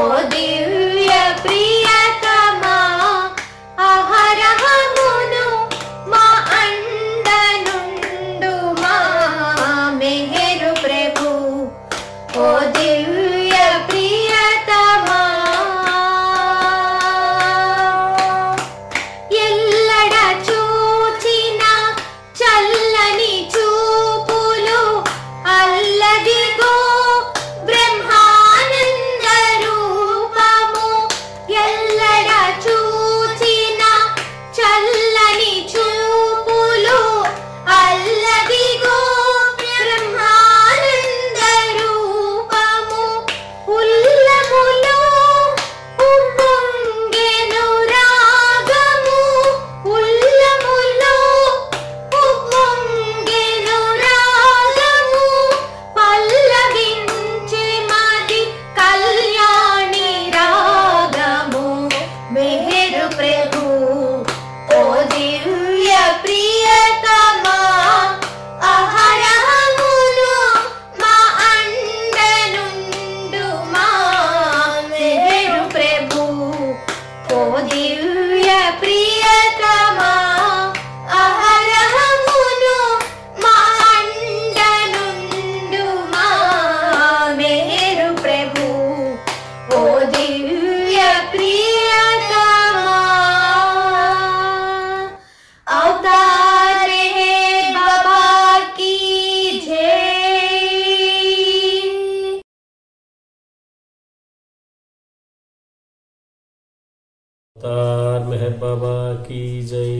ఓ దివ్య ప్రియతమా అహరహమును మా అండనుండు మా। మెహరు ప్రభు ఓ దివ్య ప్రియతమా। ఎల్లడ చూచిన చల్లని చూపులు అల్లదిగో బ్రహ్మానంద రూపము। ఎల్లడ చూచిన చల్లని చూపులు అల్లదిగో బ్రహ్మానంద రూపము। अवतार मेहर बाबा की जय।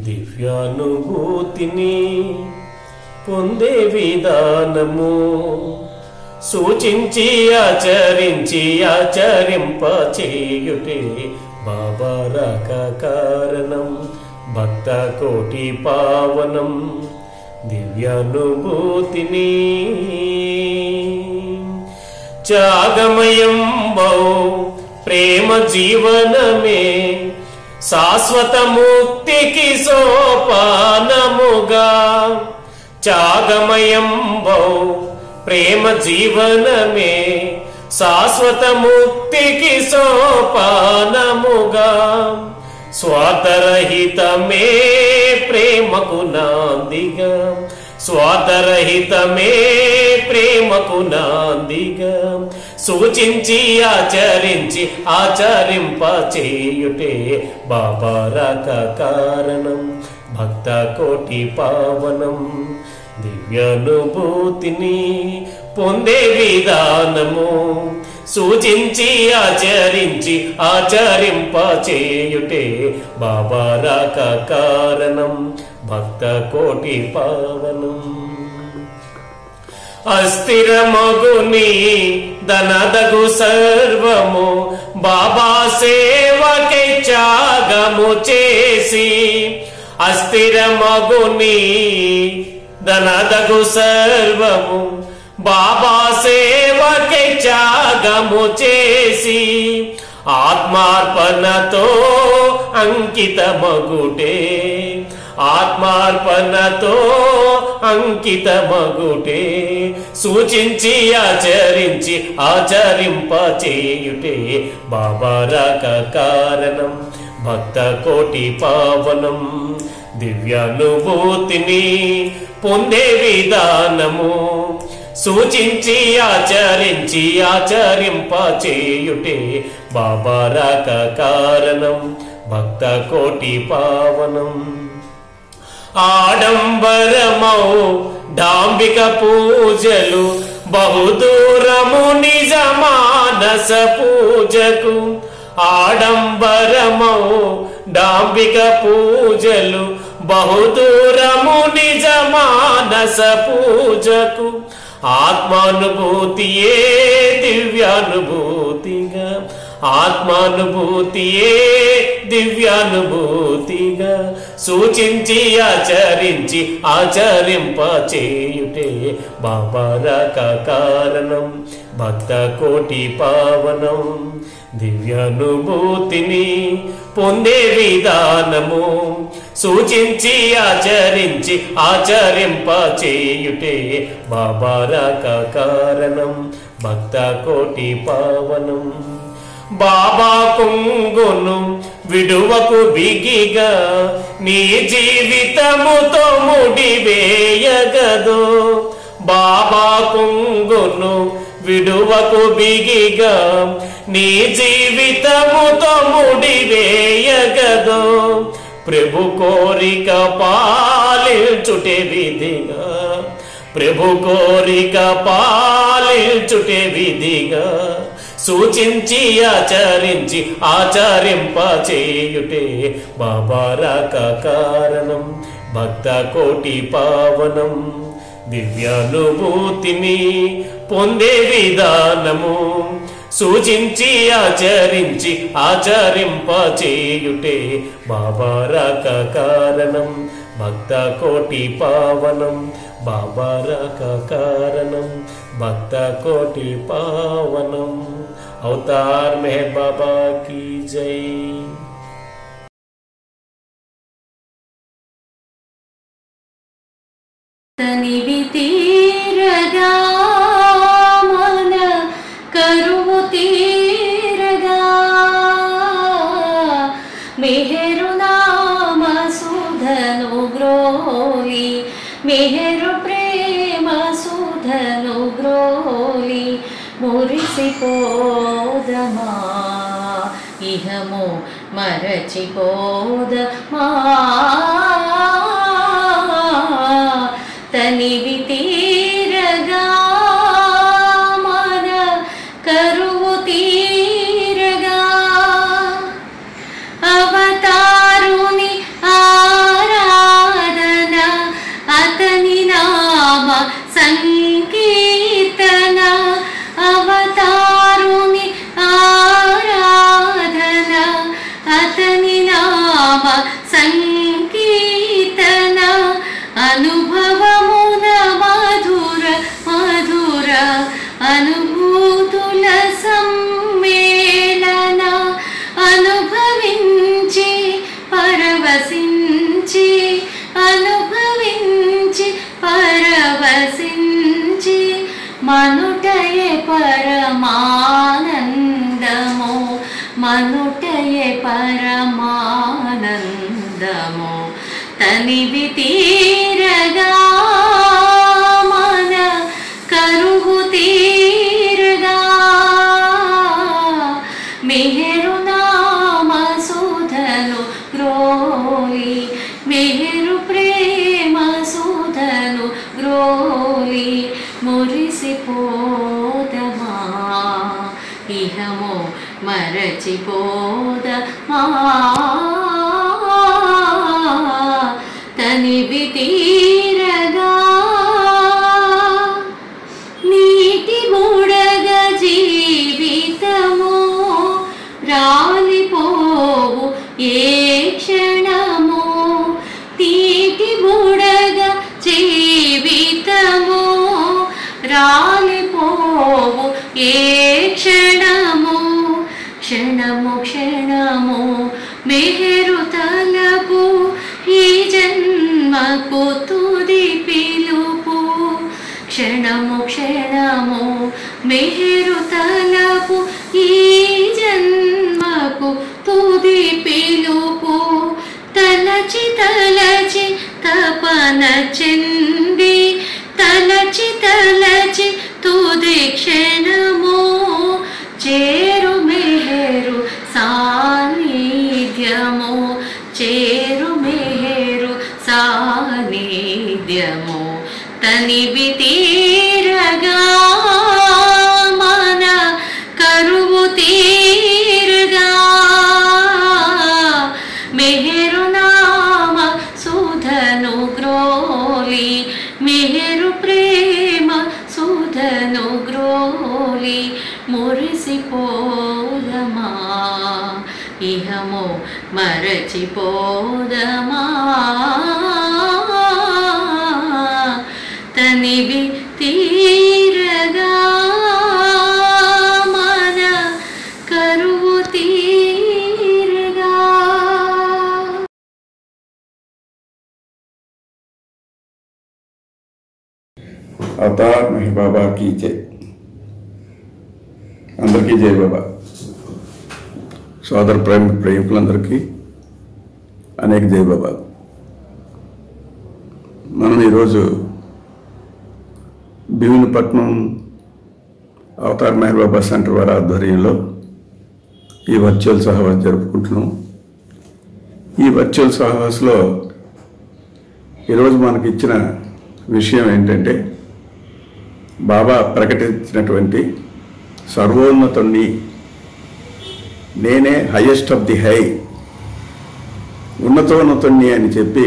దివ్యానుభూతిని పొందే విధానము సూచించి ఆచరించి ఆచరింప చేయుటే బాబా రాక కారణం భక్త కోటి పావనం దివ్యానుభూతిని త్యాగమయం బౌ ప్రేమ జీవనమే శాశ్వత ముక్తికి సోపానముగా త్యాగమయం బౌ ప్రేమ జీవనమే శాశ్వత ముక్తికి సోపానముగా స్వార్థరహితమే ప్రేమకు నాందిగా స్వార్థరహితమే ప్రేమకు నాందిగా సూచించి ఆచరించి ఆచరింప చేయుటే బాబా రాక కారణం భక్త కోటి పావనం దివ్యానుభూతిని పొందే విధానము సూచించి ఆచరించి ఆచరింప చేయుటే బాబా రాక కారణం భక్త కోటి పావనం అస్థిరమగుని ధనదగు సర్వము బాబా సేవకై త్యాగము చేసి అస్థిరమగుని ధనదగు సర్వము బాబా సేవకై త్యాగము చేసి ఆత్మార్పణతో అంకితమగుటే ఆత్మార్పణతో అంకితమగుటే సూచించి ఆచరించి ఆచరింప చేయుటే బాబా రాక కారణం భక్త కోటి పావనం దివ్యానుభూతిని పొందే విధానము సూచించి ఆచరించి ఆచరింప చేయుటే బాబా రాక కారణం భక్త కోటి పావనం ఆడంబరమౌ డాంబిక పూజలు బహుదూరము నిజ మానస పూజకు ఆడంబరమౌ డాంబిక పూజలు బహుదూరము నిజ మానస పూజకు ఆత్మానుభూతియే దివ్యానుభూతిగా ఆత్మానుభూతియే దివ్యానుభూతిగా సూచించి ఆచరించి ఆచరింప చేయుటే బాబా రాక కారణం భక్త కోటి పావనం దివ్యానుభూతిని పొందే విధానము సూచించి ఆచరించి ఆచరింప చేయుటే బాబా రాక కారణం భక్త కోటి పావనం బాబా కుంగును విడువకు బిగిగా నీ జీవితముతో ముడివేయగదు బాబా కుంగును విడువకు బిగిగా నీ జీవితముతో ముడివేయగదు ప్రభు కోరిక పాలించుటే విధిగా ప్రభు కోరిక పాలించుటే విధిగా సూచించి ఆచరించి ఆచరింప చేయుటే బాబా రాక కారణం భక్త కోటి పావనం దివ్యానుభూతిని పొందే విధానము సూచించి ఆచరించి ఆచరింప చేయుటే బాబా రాక కారణం భక్త కోటి పావనం బాబా రాక కారణం భక్త కోటి పావనం అవతార్ మెహర్ బాబా की जय। తనివి తీరగా మన కరువు తీరగా మెహరు నామ సుధను గ్రోలి మెహరు ప్రేమ సుధను గ్రోలి మురిసిపోదమా ఇహము మరచిపోదమా తనివి తీరగా మన కరువు తీరగా అనుభూతుల సమ్మేళన అనుభవించి పరవశించి అనుభవించి పరవశించి మనుటయే పరమానందము మనుటయే పరమానందము తనివి తీరగా మన కరువు తీరగా మెహరు నామ సుధను గ్రోలి మెహరు ప్రేమ సుధను గ్రోలి మురిసిపోదమా ఇహము మరచిపోదమా తనివి తీరగా నీటి బుడగ జీవితము రాలిపోవు ఏ క్షణము నీటి బుడగ జీవితము రాలిపోవు ఏ క్షణము క్షణము క్షణము మెహరు తలపు ఈ జన్మకు తుది పిలుపు క్షణము క్షణము మెహరు తలపు ఈ జన్మకు తుది పిలుపు తలచి తలచి తపన చెంది తలచి తలచి తుది క్షణము చేరు మెహరు సాన్నిధ్యము చేరు మెహరు సాన్నిధ్యము తనివి తీరగా మన కరువు తీరగా మెహరు నామ సుధను గ్రోలి మెహరు ప్రేమ సుధను గ్రోలి మురిసిపోదమా ఇహము మరచిపోదమా తనివి తీరగా మన కరువు తీరగా. అవతార్ మెహర్ బాబా की जय. అందరికీ జై బాబా. సోదర ప్రేమికులందరికీ అనేక జై బాబా. మనం ఈరోజు భీమునిపట్నం అవతార్ మెహర్ బాబా సెంటర్ వారి ఆధ్వర్యంలో ఈ వర్చువల్ సహవాస్ జరుపుకుంటున్నాం. ఈ వర్చువల్ సహవాస్లో ఈరోజు మనకి ఇచ్చిన విషయం ఏంటంటే బాబా ప్రకటించినటువంటి సర్వోన్నతుణ్ణి, నేనే హైయెస్ట్ ఆఫ్ ది హై, ఉన్నతోన్నతుణ్ణి అని చెప్పి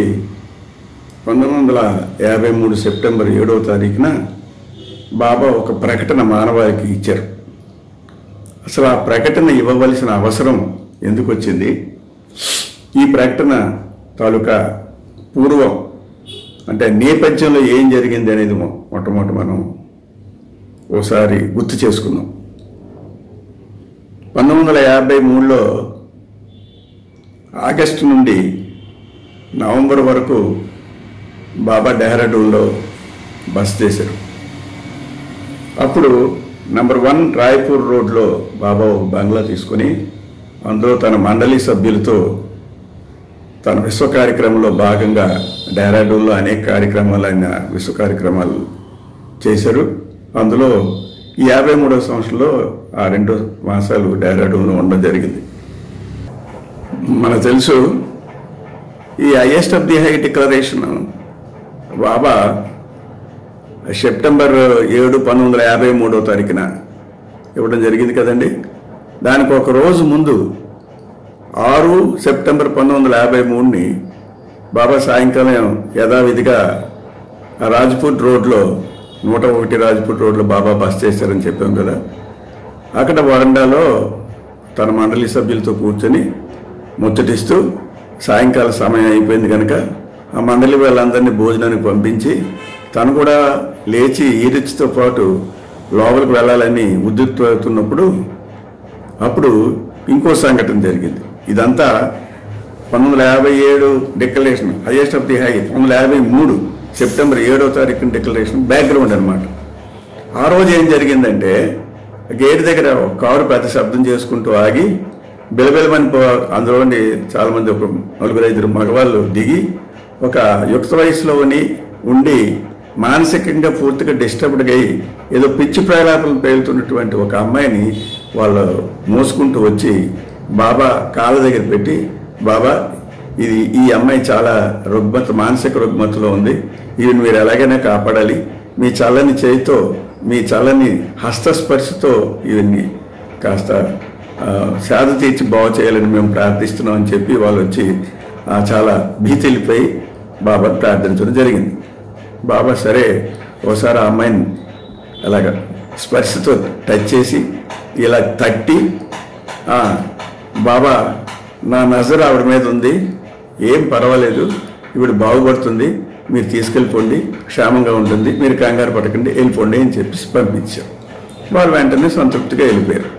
1953 సెప్టెంబర్ 7వ తారీఖున బాబా ఒక ప్రకటన మానవాళికి ఇచ్చారు. అసలు ఆ ప్రకటన ఇవ్వవలసిన అవసరం ఎందుకు వచ్చింది, ఈ ప్రకటన తాలూకా పూర్వం అంటే నేపథ్యంలో ఏం జరిగింది అనేది మొట్టమొదటి మనం ఓసారి గుర్తు చేసుకుందాం. 1953లో ఆగస్టు నుండి నవంబర్ వరకు బాబా డెహ్రాడూన్లో బస చేశారు. అప్పుడు నంబర్ 1 రాయ్పూర్ రోడ్లో బాబా ఒక బంగ్లా తీసుకొని అందులో తన మండలి సభ్యులతో తన విశ్వ కార్యక్రమంలో భాగంగా డెహ్రాడూన్లో అనేక కార్యక్రమాలు ఆయన విశ్వ కార్యక్రమాలు చేశారు. అందులో ఈ 53వ సంవత్సరంలో ఆ 2 మాసాలు డెహ్రాడూన్లో ఉండడం జరిగింది. మనకు తెలుసు ఈ highest of the high declaration Baba September 7, 1953వ తారీఖున ఇవ్వడం జరిగింది కదండి. దానికి ఒక రోజు ముందు 6 సెప్టెంబర్ 1953ని బాబా సాయంకాలం యథావిధిగా రాజ్పూట్ రోడ్లో 101 రాజ్పూట్ రోడ్లో బాబా బస్ చేశారని చెప్పాం కదా. అక్కడ వరండాలో తన మండలి సభ్యులతో కూర్చొని ముచ్చటిస్తూ సాయంకాల సమయం అయిపోయింది కనుక ఆ మండలి వాళ్ళందరినీ భోజనానికి పంపించి తను కూడా లేచి ఈ రుచితో పాటు లోపలికి వెళ్ళాలని ఉద్యుక్తమవుతున్నప్పుడు అప్పుడు ఇంకో సంఘటన జరిగింది. ఇదంతా 1957 declaration, highest of the high 1953 September 7వ తారీఖున డిక్లరేషన్ బ్యాక్గ్రౌండ్ అనమాట. ఆ రోజు ఏం జరిగిందంటే గేట్ దగ్గర ఒక కారు పెద్ద శబ్దం చేసుకుంటూ ఆగి బిలబిలమని అందులో ఉండి చాలామంది ఒక 4-5 మగవాళ్ళు దిగి ఒక యుక్త వయసులో ఉండి మానసికంగా పూర్తిగా డిస్టర్బ్డ్గా అయ్యి ఏదో పిచ్చి ప్రలాపనలు పేలుతున్నటువంటి ఒక అమ్మాయిని వాళ్ళు మోసుకుంటూ వచ్చి బాబా కాళ్ళ దగ్గర పెట్టి, బాబా ఈ అమ్మాయి చాలా మానసిక రుగ్మతలో ఉంది, ఈవిని మీరు ఎలాగైనా కాపాడాలి, మీ చల్లని చేయితో మీ చల్లని హస్తస్పర్శతో ఈవిని కాస్త సేద తీర్చి బాగు చేయాలని మేము ప్రార్థిస్తున్నాం అని చెప్పి వాళ్ళు వచ్చి చాలా భీతిల్లిపోయి బాబాను ప్రార్థించడం జరిగింది. బాబా సరే ఒకసారి ఆ అమ్మాయిని అలాగ స్పర్శతో టచ్ చేసి ఇలా తట్టి, బాబా నా నజర్ ఆవిడ మీద ఉంది, ఏం పర్వాలేదు, ఈవిడ బాగుపడుతుంది, మీరు తీసుకెళ్ళిపోండి, క్షేమంగా ఉంటుంది, మీరు కంగారు పడకండి, వెళ్ళిపోండి అని చెప్పేసి పంపించారు. వాళ్ళు వెంటనే సంతృప్తిగా వెళ్ళిపోయారు.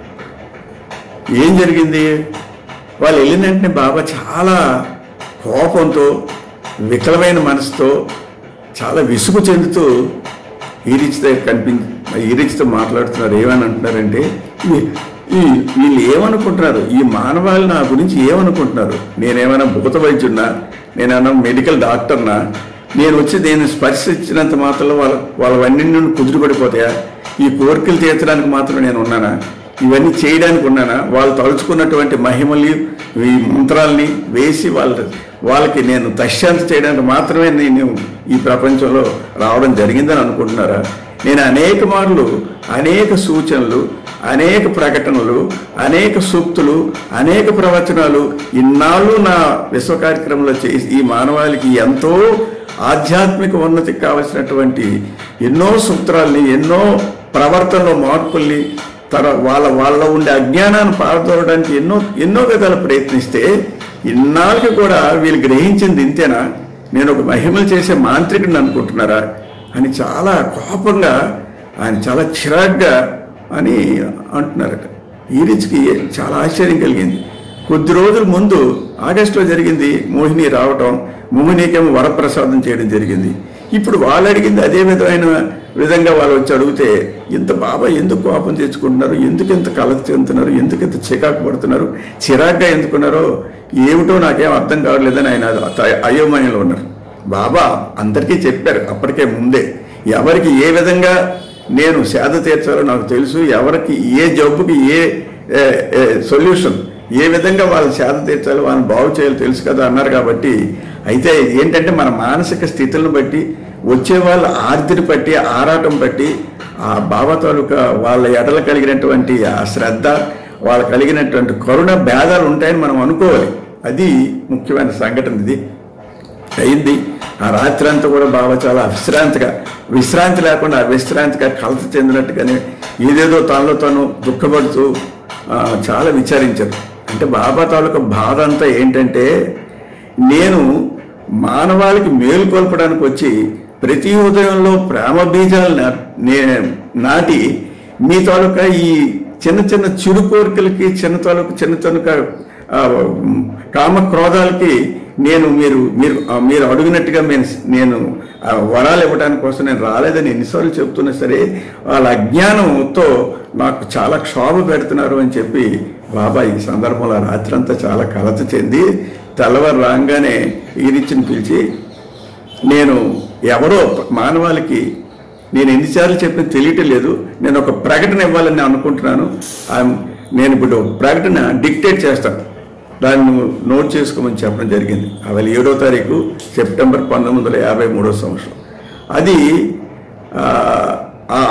ఏం జరిగింది? వాళ్ళు వెళ్ళిన వెంటనే బాబా చాలా కోపంతో వికలమైన మనసుతో చాలా విసుగు చెందుతూ ఈరిచితో మాట్లాడుతున్నారు. ఏమని అంటున్నారంటే, వీళ్ళు ఏమనుకుంటున్నారు, ఈ మానవాళి నా గురించి ఏమనుకుంటున్నారు, నేనేమైనా భూత వైద్యున్నా, నేనేమైనా మెడికల్ డాక్టర్నా, నేను వచ్చి నేను స్పర్శించినంత మాత్రంలో వాళ్ళవన్నీ నుండి కుదురుపడిపోతాయా, ఈ కోరికలు తీర్చడానికి మాత్రం నేను ఉన్నానా, ఇవన్నీ చేయడానికి ఉన్నానా, వాళ్ళు తలుచుకున్నటువంటి మహిమలు ఈ మంత్రాలని వేసి వాళ్ళకి నేను దశాంతి చేయడానికి మాత్రమే నేను ఈ ప్రపంచంలో రావడం జరిగిందని అనుకుంటున్నారా? నేను అనేక మార్లు అనేక సూచనలు, అనేక ప్రకటనలు, అనేక సూక్తులు, అనేక ప్రవచనాలు ఇన్నాళ్ళు నా విశ్వ కార్యక్రమంలో చేసి ఈ మానవాళికి ఎంతో ఆధ్యాత్మిక ఉన్నతికి కావలసినటువంటి ఎన్నో సూత్రాల్ని, ఎన్నో ప్రవర్తనలో మార్పుల్ని, వాళ్ళ ఉండే అజ్ఞానాన్ని పారదోలడానికి ఎన్నో విధాలు ప్రయత్నిస్తే ఇన్నాళ్ళకి కూడా వీళ్ళు గ్రహించింది ఇంతేనా, నేను ఒక మహిమలు చేసే మాంత్రికుడిని అనుకుంటున్నారా అని చాలా కోపంగా ఆయన చాలా చిరాగ్గా అని అంటున్నారట. ఈ రీతికి చాలా ఆశ్చర్యం కలిగింది. కొద్ది రోజుల ముందు ఆగస్టులో జరిగింది మోహిని రావటం, మోహినికేమో వరప్రసాదం చేయడం జరిగింది. ఇప్పుడు వాళ్ళు అడిగింది అదే విధంగా వాళ్ళు వచ్చి అడిగితే ఇంత బాబా ఎందుకు కోపం తెచ్చుకుంటున్నారు, ఎందుకు ఇంత కలత చెందుతున్నారు, ఎందుకు ఇంత చికాకు పడుతున్నారు, చిరాగ్గా ఎందుకున్నారో ఏమిటో నాకేం అర్థం కావట్లేదని ఆయన అయోమయంలో ఉన్నారు. బాబా అందరికీ చెప్పారు అప్పటికే ముందే, ఎవరికి ఏ విధంగా నేను సేద తీర్చాలో నాకు తెలుసు, ఎవరికి ఏ జబ్బుకి ఏ సొల్యూషన్, ఏ విధంగా వాళ్ళ సేద తీర్చాలో వాళ్ళని బాగు చేయాలో తెలుసు కదా అన్నారు. కాబట్టి అయితే ఏంటంటే మన మానసిక స్థితులను బట్టి, వచ్చే వాళ్ళ ఆర్తిని బట్టి, ఆరాటం బట్టి ఆ బాబా తాలూకా వాళ్ళ ఎడల కలిగినటువంటి ఆ శ్రద్ధ, వాళ్ళ కలిగినటువంటి కరుణ భేదాలు ఉంటాయని మనం అనుకోవాలి. అది ముఖ్యమైన సంఘటన. ఇది అయింది. ఆ రాత్రి అంతా కూడా బాబా చాలా విశ్రాంతి లేకుండా అవిశ్రాంతిగా కలత చెందినట్టుగానే ఏదేదో తనలో తాను దుఃఖపడుతూ చాలా విచారించారు. అంటే బాబా తాలూకా బాధ అంతా ఏంటంటే, నేను మానవాళికి మేలు కొల్పడానికి వచ్చి ప్రతి ఉదయంలో ప్రేమ బీజాలు నాటి మీ తాలూకా ఈ చిన్న చిన్న చిరు కోరికలకి, చిన్న తాలూకా కామ క్రోధాలకి మీరు అడిగినట్టుగా నేను వరాలు ఇవ్వడానికి కోసం నేను రాలేదని ఎన్నిసార్లు చెప్తున్నా సరే వాళ్ళ అజ్ఞానంతో నాకు చాలా క్షోభ పెడుతున్నారు అని చెప్పి బాబా ఈ సందర్భంలో రాత్రంతా చాలా కలత చెంది తెల్లవారు రాగానే ఈరిచ్చిని పిలిచి, నేను ఎవరో మానవాళికి నేను ఎన్నిసార్లు చెప్పిన తెలియటం లేదు, నేను ఒక ప్రకటన ఇవ్వాలని అనుకుంటున్నాను, నేను ఇప్పుడు ప్రకటన డిక్టేట్ చేస్తాను, దాన్ని నోట్ చేసుకోమని చెప్పడం జరిగింది. అవి 7వ తారీఖు సెప్టెంబర్ 1953వ సంవత్సరం. అది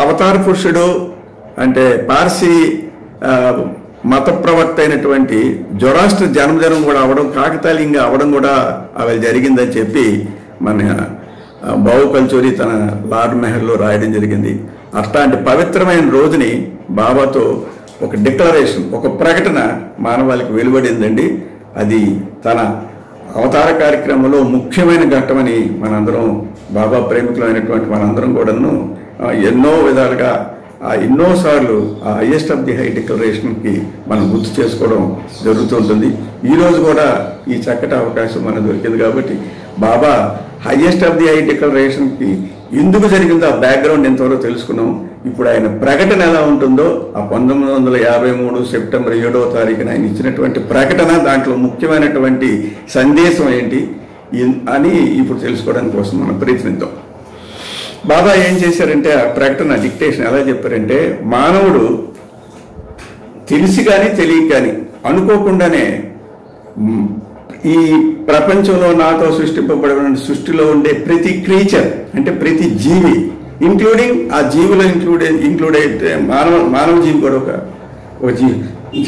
అవతార పురుషుడు అంటే పార్సీ మత ప్రవక్త అయినటువంటి జొరాస్ట్ర జన్మదినం కూడా అవడం, కాకతాళీయంగా అవడం కూడా అవి జరిగిందని చెప్పి మన బావు కల్చూరి తన లార్డ్ మెహర్లో రాయడం జరిగింది. అట్లాంటి పవిత్రమైన రోజుని బాబాతో ఒక డిక్లరేషన్, ఒక ప్రకటన మానవాళికి వెలువడిందండి. అది తన అవతార కార్యక్రమంలో ముఖ్యమైన ఘట్టమని మనందరం, బాబా ప్రేమికులైనటువంటి మనందరం కూడాను ఎన్నో విధాలుగా ఎన్నోసార్లు ఆ హైయెస్ట్ ఆఫ్ ది హై డిక్లరేషన్కి మనం గుర్తు చేసుకోవడం జరుగుతుంటుంది. ఈరోజు కూడా ఈ చక్కటి అవకాశం మనకు దొరికింది కాబట్టి బాబా హైయెస్ట్ ఆఫ్ ది హై డిక్లరేషన్కి ఎందుకు జరిగిందో ఆ బ్యాక్గ్రౌండ్ ఎంతవరకు తెలుసుకున్నాం. ఇప్పుడు ఆయన ప్రకటన ఎలా ఉంటుందో ఆ 1953 సెప్టెంబర్ 7వ తారీఖున ఆయన ఇచ్చినటువంటి ప్రకటన, దాంట్లో ముఖ్యమైనటువంటి సందేశం ఏంటి అని ఇప్పుడు తెలుసుకోవడానికి కోసం మనం ప్రయత్నిద్దాం. బాబా ఏం చేశారంటే ఆ ప్రకటన డిక్టేషన్ ఎలా చెప్పారంటే, మానవుడు తెలిసి కానీ తెలియక కానీ అనుకోకుండానే ఈ ప్రపంచంలో నాతో సృష్టింపబడిన సృష్టిలో ఉండే ప్రతి క్రీచర్ అంటే ప్రతి జీవి, ఇంక్లూడింగ్ ఆ జీవులో ఇంక్లూడ్ అయితే మానవ జీవి కూడా ఒక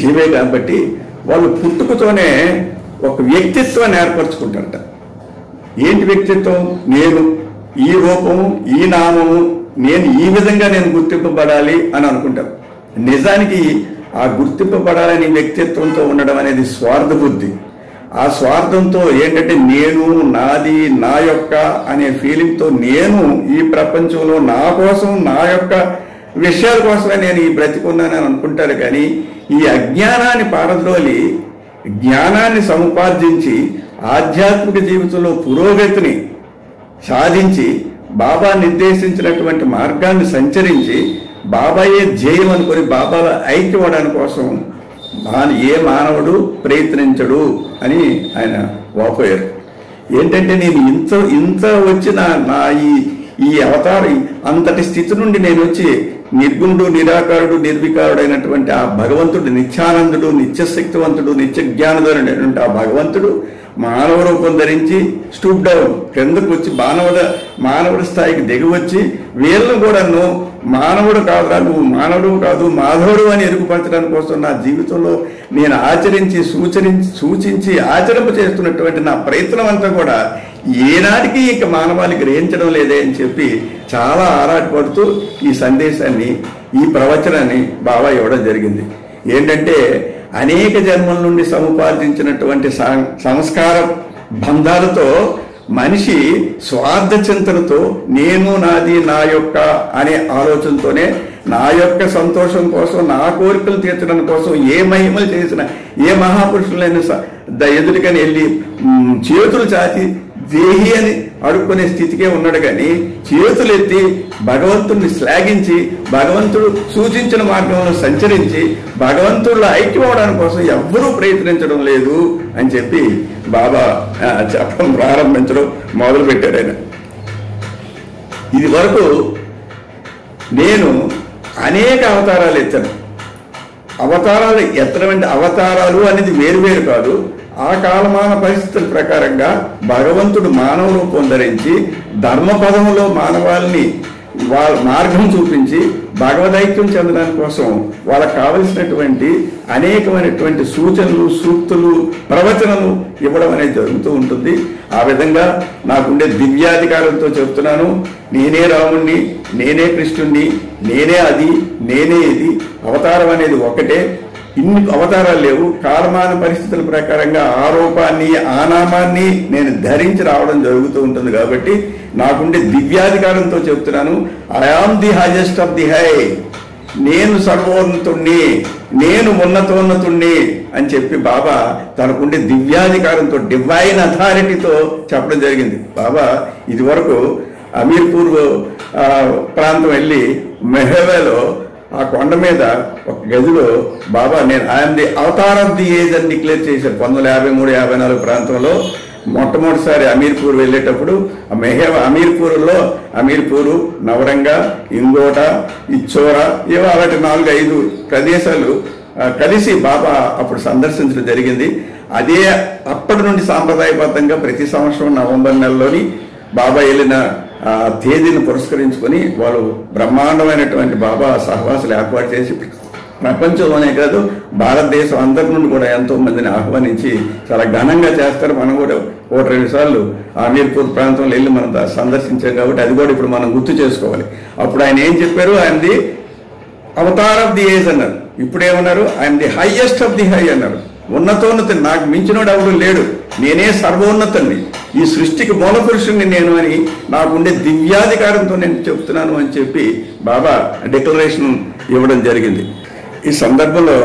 జీవే కాబట్టి వాళ్ళు పుట్టుకతోనే ఒక వ్యక్తిత్వాన్ని ఏర్పరచుకుంటారట. ఏంటి వ్యక్తిత్వం? నేను ఈ రూపము, ఈ నామము, నేను ఈ విధంగా నేను గుర్తింపబడాలి అని అనుకుంటారు. నిజానికి ఆ గుర్తింపబడాలని వ్యక్తిత్వంతో ఉండడం అనేది స్వార్థ బుద్ధి. ఆ స్వార్థంతో ఏంటంటే నేను, నాది, నా యొక్క అనే ఫీలింగ్తో నేను ఈ ప్రపంచంలో నా కోసం, నా యొక్క విషయాల కోసమే నేను ఈ బ్రతికున్నానని అనుకుంటారు. కానీ ఈ అజ్ఞానాన్ని పారద్రోలి జ్ఞానాన్ని సముపార్జించి ఆధ్యాత్మిక జీవితంలో పురోగతిని సాధించి బాబా నిర్దేశించినటువంటి మార్గాన్ని సంచరించి బాబాయే ధ్యేయం అనుకుని బాబాలో ఐక్యమవడానికి కోసం ఏ మానవుడు ప్రయత్నించడు అని ఆయన వాపోయారు. ఏంటంటే నేను ఇంత వచ్చిన నా ఈ అవతారం అంతటి స్థితి నుండి నేను వచ్చి నిర్గుణుడు, నిరాకారుడు, నిర్వికారుడైనటువంటి ఆ భగవంతుడు, నిత్యానందుడు, నిత్యశక్తివంతుడు, నిత్య జ్ఞానధరుడైనటువంటి ఆ భగవంతుడు మానవ రూపం ధరించి స్టూప్ డౌన్ కిందకు వచ్చి మానవుడి స్థాయికి దిగివచ్చి వీళ్ళను కూడా మానవుడు కాదురా, నువ్వు మానవుడు కాదు మాధవుడు అని ఎరుగుపరచడానికి కోసం నా జీవితంలో నేను ఆచరించి సూచించి ఆచరింప చేస్తున్నటువంటి నా ప్రయత్నం అంతా కూడా ఏనాటికి ఇక మానవాళికి గ్రహించడం లేదే అని చెప్పి చాలా ఆరాటపడుతూ ఈ సందేశాన్ని, ఈ ప్రవచనాన్ని బాబా ఇవ్వడం జరిగింది. ఏంటంటే అనేక జన్మల నుండి సముపార్జించినటువంటి సంస్కార బంధాలతో మనిషి స్వార్థ చింతనతో నేను, నాది, నా యొక్క అనే ఆలోచనతోనే నా యొక్క సంతోషం కోసం, నా కోరికలు తీర్చడం కోసం ఏ మహిమలు చేసిన ఏ మహాపురుషులైన ఎదుటికని వెళ్ళి చేతులు చాచి దేహి అని అడుక్కునే స్థితికే ఉన్నాడు. కానీ చేతులెత్తి భగవంతుడిని శ్లాఘించి భగవంతుడు సూచించిన మార్గంలో సంచరించి భగవంతుడిలో ఐక్యమవడానికి కోసం ఎవ్వరూ ప్రయత్నించడం లేదు అని చెప్పి బాబా చెప్పడం ప్రారంభించడం మొదలుపెట్టారు. ఆయన ఇది వరకు నేను అనేక అవతారాలు ఎత్తాను. అవతారాలు ఎత్తడం అంటే అవతారాలు అనేది వేరువేరు కాదు. ఆ కాలమాన పరిస్థితుల ప్రకారంగా భగవంతుడు మానవ రూపం ధరించి ధర్మపదంలో మానవాళిని వాళ్ళ మార్గం చూపించి భగవదైక్యం చెందడానికి కోసం వాళ్ళకు కావలసినటువంటి అనేకమైనటువంటి సూచనలు, సూక్తులు, ప్రవచనలు ఇవ్వడం అనేది జరుగుతూ ఉంటుంది. ఆ విధంగా నాకుండే దివ్యాధికారంతో చెప్తున్నాను, నేనే రాముణ్ణి, నేనే కృష్ణుణ్ణి, నేనే అది, నేనే ఇది. అవతారం అనేది ఒకటే, ఇన్ని అవతారాలు లేవు. కాలమాన పరిస్థితుల ప్రకారంగా ఆ రూపాన్ని, ఆ నామాన్ని నేను ధరించి రావడం జరుగుతూ ఉంటుంది. కాబట్టి నాకుండే దివ్యాధికారంతో చెప్తున్నాను, I am the highest of the high, నేను సర్వోన్నతుణ్ణి, నేను ఉన్నతోన్నతుణ్ణి అని చెప్పి బాబా తనకుండే దివ్యాధికారంతో, డివైన్ అథారిటీతో చెప్పడం జరిగింది. బాబా ఇది వరకు అమీర్పూర్ ప్రాంతం వెళ్ళి మెహవేలో ఆ కొండ మీద ఒక గదిలో బాబా నేను I'm the Avatar of the age అని డిక్లేర్ చేశారు. 1953-54 ప్రాంతంలో మొట్టమొదటిసారి అమీర్పూర్ వెళ్ళేటప్పుడు అమీర్పూరు, నవరంగా, ఇంగోట, ఇచ్చోరా ఏవో అలాంటి 4-5 ప్రదేశాలు కలిసి బాబా అప్పుడు సందర్శించడం జరిగింది. అదే అప్పటి నుండి సాంప్రదాయబద్ధంగా ప్రతి సంవత్సరం నవంబర్ నెలలోని బాబా వెళ్ళిన తేదీని పురస్కరించుకొని వాళ్ళు బ్రహ్మాండమైనటువంటి బాబా సహవాసాలు ఏర్పాటు చేసి ప్రపంచంలోనే కాదు భారతదేశం అందరి నుండి కూడా ఎంతో మందిని ఆహ్వానించి చాలా ఘనంగా చేస్తారు. మనం కూడా 1-2 సార్లు అమీర్పూర్ ప్రాంతంలో వెళ్ళి మనం సందర్శించాం కాబట్టి అది కూడా ఇప్పుడు మనం గుర్తు చేసుకోవాలి. అప్పుడు ఆయన ఏం చెప్పారు? ఆయన the Avatar of the age అన్నారు. ఇప్పుడు ఏమన్నారు? ఆయన the highest of the high అన్నారు. ఉన్నతోన్నతుని, నాకు మించినోడు ఎవడు లేడు, నేనే సర్వోన్నతుని, ఈ సృష్టికి మూల పురుషుణ్ణి నేను అని నాకుండే దివ్యాధికారంతో నేను చెప్తున్నాను అని చెప్పి బాబా డిక్లరేషన్ ఇవ్వడం జరిగింది. ఈ సందర్భంలో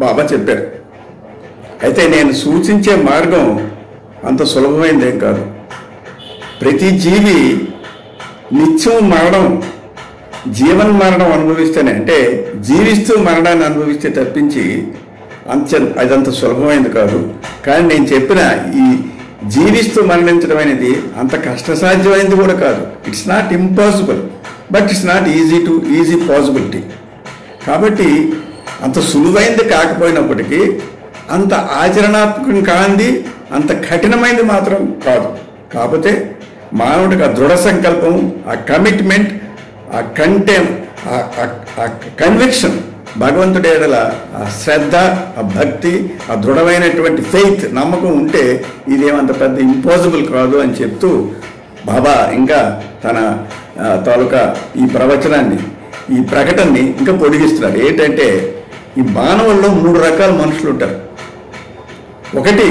బాబా చెప్పారు, అయితే నేను సూచించే మార్గం అంత సులభమైందేం కాదు. ప్రతి జీవి నిత్యం మరణం, జీవన్ మరణం అనుభవిస్తేనే, అంటే జీవిస్తూ మరణాన్ని అనుభవిస్తే తప్పించి అదంత సులభమైంది కాదు. కానీ నేను చెప్పిన ఈ జీవిస్తూ మరణించడం అనేది అంత కష్టసాధ్యమైనది కూడా కాదు. It's not impossible, but it's not easy possibility. కాబట్టి అంత సులువైంది కాకపోయినప్పటికీ అంత ఆచరణాత్మకం కాంది, అంత కఠినమైనది మాత్రం కాదు. కాకపోతే మానవుడికి ఆ దృఢ సంకల్పం, ఆ కమిట్మెంట్, ఆ ఆ కన్విక్షన్, భగవంతుడి ఎడల ఆ శ్రద్ధ, ఆ భక్తి, ఆ దృఢమైనటువంటి ఫెయిత్, నమ్మకం ఉంటే ఇదేమంత పెద్ద ఇంపాసిబుల్ కాదు అని చెప్తూ బాబా ఇంకా తన తాలూకా ఈ ప్రవచనాన్ని, ఈ ప్రకటనని ఇంకా పొడిగిస్తున్నారు. ఏంటంటే ఈ మానవుల్లో 3 రకాల మనుషులు ఉంటారు. ఒకటి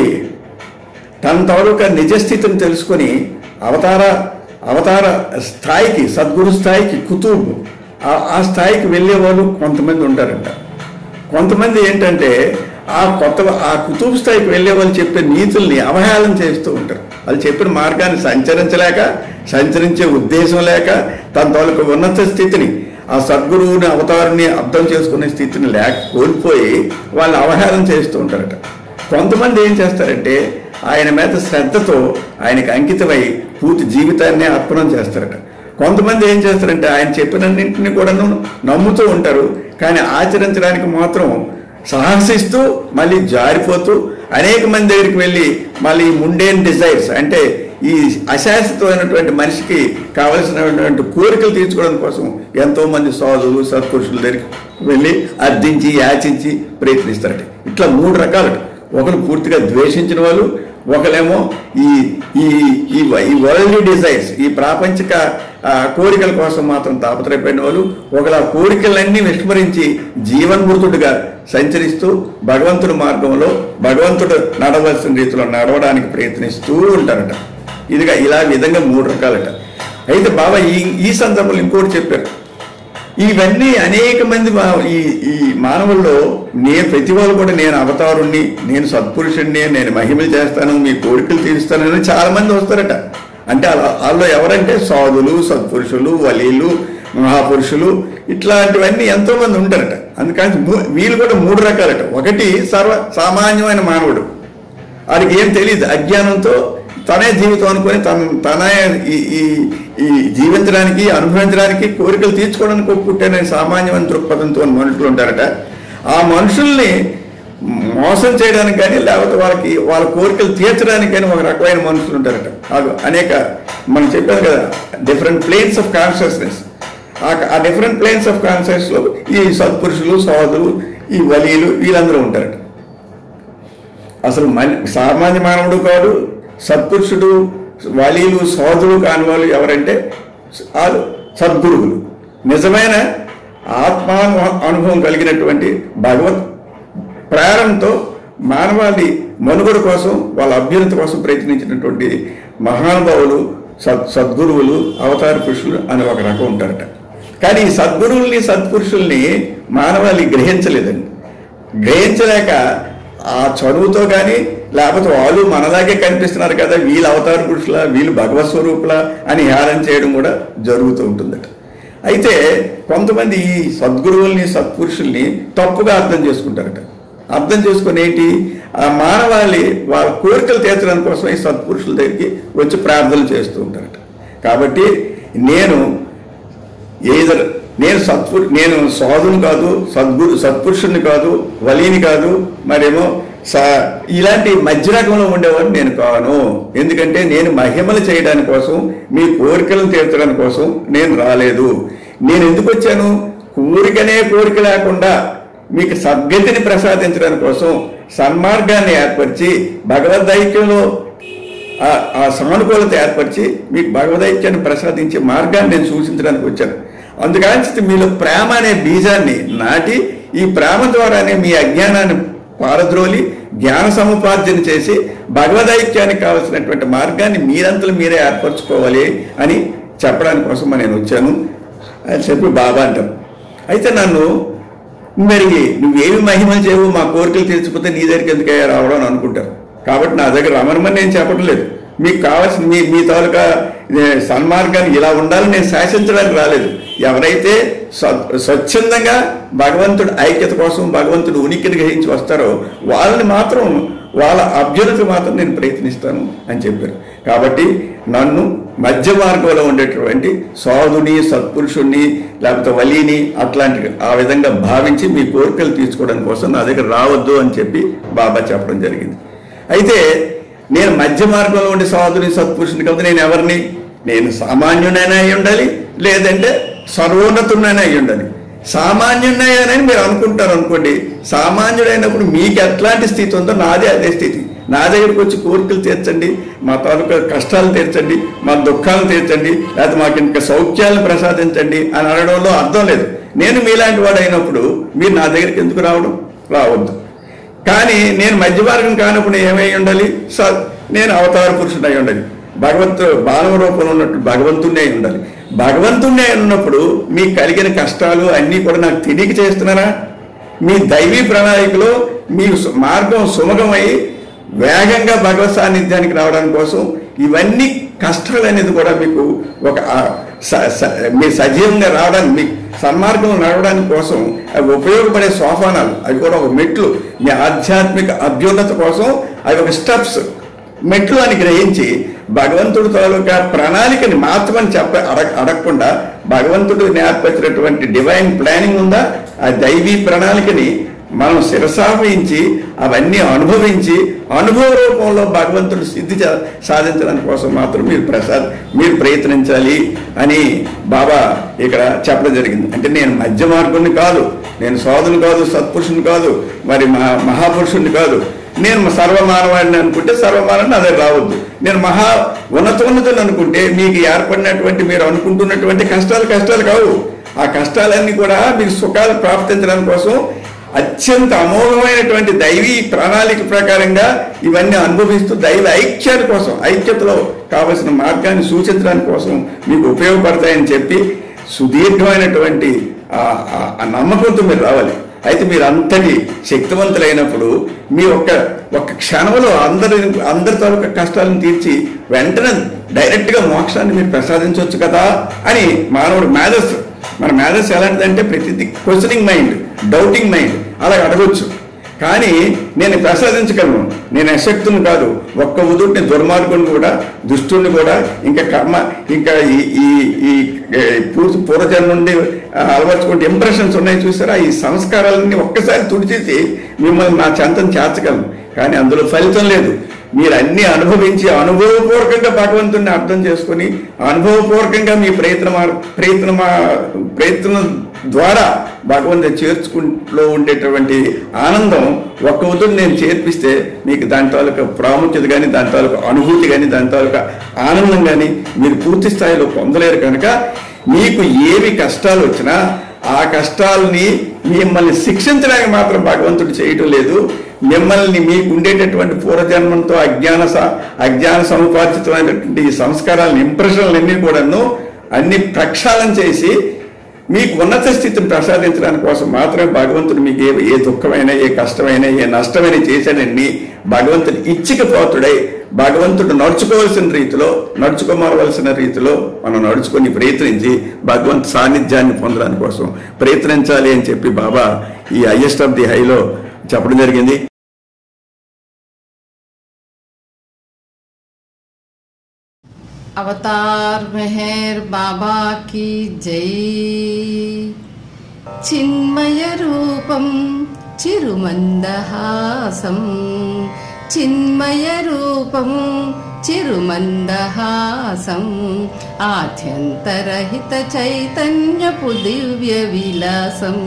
తన తాలూకా నిజస్థితిని తెలుసుకొని అవతార స్థాయికి, సద్గురు స్థాయికి, కుతుబ్ ఆ స్థాయికి వెళ్ళే వాళ్ళు కొంతమంది ఉంటారంట. కొంతమంది ఏంటంటే ఆ కుతుబ్ స్థాయికి వెళ్ళే వాళ్ళు చెప్పే నీతుల్ని అవహేళన చేస్తూ ఉంటారు. వాళ్ళు చెప్పిన మార్గాన్ని సంచరించే ఉద్దేశం లేక, తన తాలూకా ఉన్నత స్థితిని, ఆ సద్గురువుని అవతారాన్ని అర్థం చేసుకునే స్థితిని కోల్పోయి వాళ్ళు అవహేళన చేస్తూ ఉంటారట. కొంతమంది ఏం చేస్తారంటే ఆయన మీద శ్రద్ధతో ఆయనకి అంకితమై పూర్తి జీవితాన్ని అర్పణం చేస్తారట. కొంతమంది ఏం చేస్తారంటే ఆయన చెప్పినన్నింటినీ కూడా నమ్ముతూ ఉంటారు, కానీ ఆచరించడానికి మాత్రం సాహసిస్తూ మళ్ళీ జారిపోతూ అనేక మంది దగ్గరికి వెళ్ళి మళ్ళీ ముండేన్ డిజైర్స్, అంటే ఈ అశాశ్వతమైనటువంటి మనిషికి కావలసినటువంటి కోరికలు తీర్చుకోవడం కోసం ఎంతోమంది సాధువులు, సత్పురుషుల దగ్గరికి వెళ్ళి అర్థించి, యాచించి ప్రయత్నిస్తారట. ఇట్లా 3 రకాలు. ఒకరు పూర్తిగా ద్వేషించిన వాళ్ళు, ఒకరేమో ఈ వరల్డ్లీ డిజైర్స్, ఈ ప్రాపంచిక కోరికల కోసం మాత్రం తాపత్రయపడిన వాళ్ళు, ఒకరు ఆ కోరికలన్నీ విస్మరించి జీవన్మృతుడిగా సంచరిస్తూ భగవంతుడి మార్గంలో భగవంతుడు నడవలసిన రీతిలో నడవడానికి ప్రయత్నిస్తూ ఉంటారట. ఇలా విధంగా 3 రకాలట. అయితే బాబా ఈ సందర్భంలో ఇంకోటి చెప్పారు. ఇవన్నీ అనేక మంది ఈ మానవుల్లో ప్రతి వాళ్ళు కూడా నేను అవతారుణ్ణి, నేను సత్పురుషుణ్ణి, నేను మహిమలు చేస్తాను, మీ కోరికలు తీరుస్తానని చాలా మంది వస్తారట. అంటే వాళ్ళు ఎవరంటే సాధులు, సత్పురుషులు, వలీలు, మహాపురుషులు, ఇట్లాంటివన్నీ ఎంతో మంది ఉంటారట. అందుకని వీళ్ళు కూడా 3 రకాలట. ఒకటి సామాన్యమైన మానవుడు, వాడికి ఏం తెలియదు, అజ్ఞానంతో తనే జీవితం అనుకొని తనే ఈ జీవించడానికి, అనుభవించడానికి, కోరికలు తీర్చుకోవడానికి పుట్టిన సామాన్యమైన దృక్పథంతో మనుషులు ఉంటారట. ఆ మనుషుల్ని మోసం చేయడానికి కానీ, లేకపోతే వాళ్ళ కోరికలు తీర్చడానికి కానీ ఒక రకమైన మనుషులు ఉంటారట. అనేక మనం చెప్పాను కదా, డిఫరెంట్ ప్లేన్స్ ఆఫ్ కాన్షియస్నెస్. ఆ డిఫరెంట్ ప్లేన్స్ ఆఫ్ కాన్షియస్లో ఈ సత్పురుషులు, సాధులు, ఈ వలీలు వీళ్ళందరూ ఉంటారట. అసలు సామాన్య మానవుడు కాదు, సత్పురుషుడు, వలీలు, సాధులు కాని వాళ్ళు ఎవరంటే వాళ్ళు సద్గురువులు. నిజమైన ఆత్మ అనుభవం కలిగినటువంటి భగవత్ ప్రేరణతో మానవాళి మనుగడ కోసం, వాళ్ళ అభ్యున్నతి కోసం ప్రయత్నించినటువంటి మహానుభావులు, సద్గురువులు, అవతార పురుషులు అని ఒక రకం ఉంటారట. కానీ ఈ సద్గురువుల్ని, సత్పురుషుల్ని మానవాళి గ్రహించలేదండి. గ్రహించలేక ఆ చదువుతో కానీ, లేకపోతే వాళ్ళు మనలాగే కనిపిస్తున్నారు కదా, వీళ్ళు అవతార పురుషుల, వీళ్ళు భగవత్ స్వరూపుల అని హేళన చేయడం కూడా జరుగుతూ ఉంటుందట. అయితే కొంతమంది ఈ సద్గురువుల్ని, సత్పురుషుల్ని తప్పుగా అర్థం చేసుకుంటారట. అర్థం చేసుకుని ఏంటి, ఆ మానవాళి వాళ్ళ కోరికలు తీర్చడానికి కోసం ఈ సత్పురుషుల దగ్గరికి వచ్చి ప్రార్థనలు చేస్తూ ఉంటారట. కాబట్టి నేను సాధుని కాదు, సత్పురుషుని కాదు, వలీని కాదు, మరేమో ఇలాంటి మధ్య రకంలో ఉండేవాడిని నేను కాను. ఎందుకంటే నేను మహిమలు చేయడానికి కోసం, మీ కోరికలను తీర్చడానికి కోసం నేను రాలేదు. నేను ఎందుకు వచ్చాను, కోరిక లేకుండా మీకు సద్గతిని ప్రసాదించడానికి కోసం, సన్మార్గాన్ని ఏర్పరిచి, భగవద్ఐక్యంలో ఆ సానుకూలత ఏర్పరిచి మీకు భగవద్ఐక్యాన్ని ప్రసాదించే మార్గాన్ని నేను సూచించడానికి వచ్చాను. అందుకని మీలో ప్రేమ అనే బీజాన్ని నాటి, ఈ ప్రేమ ద్వారానే మీ అజ్ఞానాన్ని పారద్రోలి జ్ఞాన సముపార్జన చేసి భగవదైక్యానికి కావలసినటువంటి మార్గాన్ని మీరంతలు మీరే ఏర్పరచుకోవాలి అని చెప్పడానికి కోసం నేను వచ్చాను అని చెప్పి బాబా అంటారు. అయితే నన్ను మరి నువ్వేమి మహిమలు చేయవు, మా కోరికలు తీర్చిపోతే నీ దగ్గరికి ఎందుకయ్యా రావడం అని అనుకుంటారు. కాబట్టి నా దగ్గర రమణమని నేను చెప్పడం లేదు. మీకు కావాల్సిన మీ తాలూకా సన్మార్గాన్ని ఇలా ఉండాలని నేను శాసించడానికి రాలేదు. ఎవరైతే స్వచ్ఛందంగా భగవంతుడు ఐక్యత కోసం భగవంతుడు ఉనికిని గ్రహించి వస్తారో వాళ్ళని మాత్రం వాళ్ళ అభ్యున్నతి మాత్రం నేను ప్రయత్నిస్తాను అని చెప్పారు. కాబట్టి నన్ను మధ్య మార్గంలో ఉండేటువంటి సాధుని సత్పురుషుణ్ణి లేకపోతే వలీని అట్లాంటి ఆ విధంగా భావించి మీ కోరికలు తీర్చుకోవడం కోసం నా దగ్గర రావద్దు అని చెప్పి బాబా చెప్పడం జరిగింది. అయితే నేను మధ్య మార్గంలో ఉండే సాధుని సత్పురుషుని కాబట్టి నేను ఎవరిని, నేను సామాన్యుడైనా అయి ఉండాలి, లేదంటే సర్వోన్నతుడైనా అయి ఉండాలి. సామాన్యుడైనానని మీరు అనుకుంటారు అనుకోండి, సామాన్యుడైనప్పుడు మీకు ఎట్లాంటి స్థితి ఉందో నాదే అదే స్థితి. నా దగ్గరికి వచ్చి కోరికలు తీర్చండి, మా తాలూకా కష్టాలు తీర్చండి, మా దుఃఖాలను తీర్చండి, లేకపోతే మాకు ఇంకా సౌఖ్యాలను ప్రసాదించండి అని అనడంలో అర్థం లేదు. నేను మీలాంటి వాడు అయినప్పుడు మీరు నా దగ్గరికి ఎందుకు రావద్దు. కానీ నేను మధ్య మార్గం కానప్పుడు ఏమై ఉండాలి, నేను అవతార పురుషుడు అయి ఉండాలి, మానవ రూపంలో ఉన్నట్టు భగవంతుణ్ణి అయి ఉండాలి. భగవంతుణ్ణి అయి ఉన్నప్పుడు మీకు కలిగిన కష్టాలు అన్నీ కూడా నాకు తెలియక చేస్తున్నారా? మీ దైవీ ప్రణాళికలో మీ మార్గం సుమగమై వేగంగా భగవత్ సాన్నిధ్యానికి రావడానికి కోసం ఇవన్నీ కష్టాలు అనేది కూడా మీకు ఒక మీ సజీవంగా రావడానికి మీ సన్మార్గం నడవడానికి కోసం అవి ఉపయోగపడే సోపానాలు, అవి కూడా ఒక మెట్లు. మీ ఆధ్యాత్మిక అభ్యున్నత కోసం అవి ఒక స్టెప్స్, మెట్లు అని గ్రహించి భగవంతుడి తాలూకా ప్రణాళికని మాత్రమని అడగకుండా భగవంతుడు నేర్పించినటువంటి డివైన్ ప్లానింగ్ ఉందా, ఆ దైవీ ప్రణాళికని మనం శిరసావహించి అవన్నీ అనుభవించి అనుభవ రూపంలో భగవంతుడు సిద్ధి సాధించడానికి కోసం మాత్రం మీరు ప్రయత్నించాలి అని బాబా ఇక్కడ చెప్పడం జరిగింది. అంటే నేను మధ్య మార్గుని కాదు, నేను సాధుని కాదు, సత్పురుషుని కాదు, మరి మహాపురుషుని కాదు. నేను సర్వమానవాడిని అనుకుంటే సర్వమానవాడిని అదే రావద్దు. నేను ఉన్నతుని అనుకుంటే మీకు ఏర్పడినటువంటి మీరు అనుకుంటున్నటువంటి కష్టాలు కావు. ఆ కష్టాలన్నీ కూడా మీకు సుఖాలు ప్రాప్తించడానికి కోసం అత్యంత అమోఘమైనటువంటి దైవీ ప్రణాళిక ప్రకారంగా ఇవన్నీ అనుభవిస్తూ దైవ ఐక్యాన్ని కోసం, ఐక్యతలో కావలసిన మార్గాన్ని సూచించడానికి కోసం మీకు ఉపయోగపడతాయని చెప్పి సుదీర్ఘమైనటువంటి ఆ నమ్మకంతో మీరు రావాలి. అయితే మీరు అంతటి శక్తివంతులైనప్పుడు మీ ఒక్క క్షణంలో అందరి తాలూకా కష్టాలను తీర్చి వెంటనే డైరెక్ట్గా మోక్షాన్ని మీరు ప్రసాదించవచ్చు కదా అని మానవుడు మేధస్సు. మన మేధస్సు ఎలాంటిదంటే ప్రతిదీ క్వశ్చనింగ్ మైండ్, డౌటింగ్ మైండ్, అలా అడగొచ్చు. కానీ నేను ప్రసాదించగలను, నేను అశక్తుని కాదు. ఒక్క ఉదుటిని దుర్మార్గుని కూడా, దుష్టుని కూడా, ఇంకా కర్మ, ఇంకా ఈ పూర్వజన్మ నుండి అలవర్చుకుంటే ఇంప్రెషన్స్ ఉన్నాయి చూసారా, ఈ సంస్కారాలన్నీ ఒక్కసారి తుడిచేసి మిమ్మల్ని నా చెంతను చేర్చగలను. కానీ అందులో ఫలితం లేదు. మీరు అన్ని అనుభవించి అనుభవపూర్వకంగా భగవంతుడిని అర్థం చేసుకుని అనుభవపూర్వకంగా మీ ప్రయత్నం ద్వారా భగవంతుని చేర్చుకుంటూ ఉండేటువంటి ఆనందం ఒక్క ఉదయం నేను చేర్పిస్తే మీకు దాని తాలూకా ప్రాముఖ్యత కానీ, దాని తాలూకా అనుభూతి కానీ, దాని తాలూకా ఆనందం కానీ మీరు పూర్తి స్థాయిలో పొందలేరు. కనుక మీకు ఏవి కష్టాలు వచ్చినా ఆ కష్టాలని మిమ్మల్ని శిక్షించడానికి మాత్రం భగవంతుడు చేయటం లేదు. మిమ్మల్ని మీకు ఉండేటటువంటి పూర్వజన్మంతో అజ్ఞాన సముపార్జితమైనటువంటి ఈ సంస్కారాలను, ఇంప్రెషన్లన్నీ కూడాను అన్ని ప్రక్షాళన చేసి మీకు ఉన్నత స్థితిని ప్రసాదించడానికి కోసం మాత్రమే భగవంతుడు మీకు ఏ దుఃఖమైనా, ఏ కష్టమైనా, ఏ నష్టమైనా చేశాడండి. భగవంతుడు ఇచ్చికపోతుడై భగవంతుడు నడుచుకోవలసిన రీతిలో మనం నడుచుకొని ప్రయత్నించి భగవంతు సాన్నిధ్యాన్ని పొందడానికి కోసం ప్రయత్నించాలి అని చెప్పి బాబా ఈ హైయెస్ట్ ఆఫ్ ది హైలో చెప్పడం జరిగింది. అవతార్ మెహర్ బాబా की जय. చిన్మయ రూపం చిరుమందహాసం, చిన్మయ రూపం చిరుమందహాసం, ఆద్యంతరహిత చైతన్యపు దివ్య విలాసం,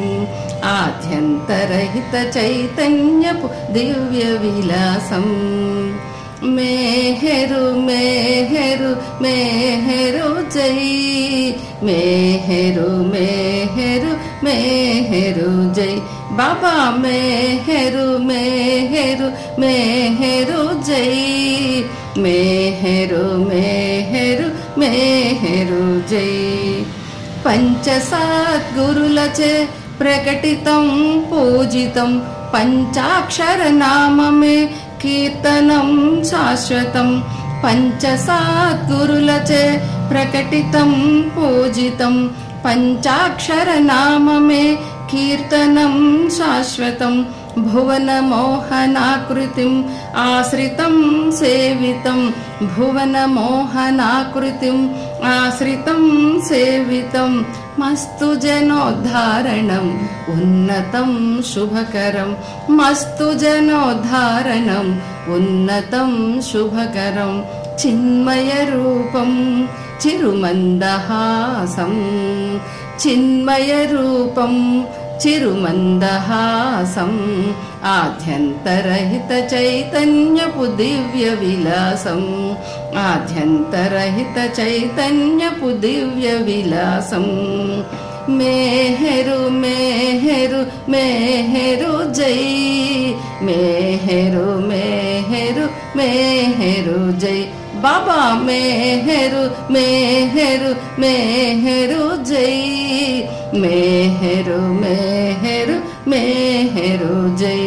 ఆద్యంతరహిత చైతన్యపు దివ్య విలాసం. मेहरु मेहरु मेहरु जय मेहरु मेहरु मेहरु जय बाबा मेहरु मेहरु मेहरु जय मेहरु मेहरु मेहरु जय पंच सद्गुरुलचे प्रकटितं पूजितं पंचाक्षर नाम में कीर्तनं शाश्वतं पंच सद्गुरुलचे प्रकटितं पूजितं पंचाक्षर नाम में कीर्तनं शाश्वतं भुवन मोहनाकृतिम् आश्रितं सेवितं भुवन मोहनाकृतिम् आश्रितं सेवितं मस्तु जनोद्धारणम् उन्नतं शुभकरं मस्तु जनोद्धारणम् उन्नतं शुभकरं चिन्मय रूपं चिरुमन्दहासं चिन्मय रूपं चिरुमन्दहासम् आद्यन्तरहित चैतन्यपु दिव्य विलासम् आद्यन्तरहित चैतन्यपु दिव्य विलासम् मेहरु मेहरु मेहरु जय मेहरु मेहरु मेहरु जय बाबा मेहरु मेहरु मेहरु जय मेहरु मेहरु मेहरु जय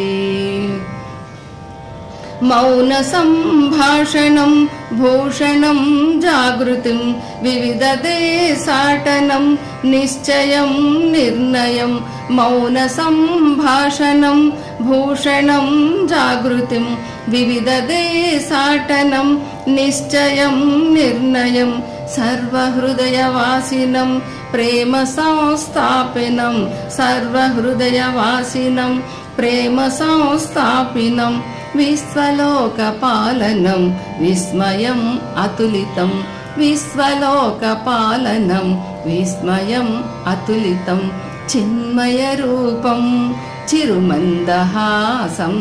मौन संभाषणं भूषणं जागृतिं विविध देशाटनं निश्चयं निर्णयं मौन संभाषणं भूषणं जागृतिं विविध देशाटनं निश्चयं निर्णयं सर्वहृदयवासिनं प्रेम संस्थापिनं सर्वहृदयवासिनं प्रेम संस्थापिनं विश्वलोकपालनं विस्मयम् अतुलितं विश्वलोकपालनं विस्मयम् अतुलितं चिन्मयरूपं चिरुमन्दहासं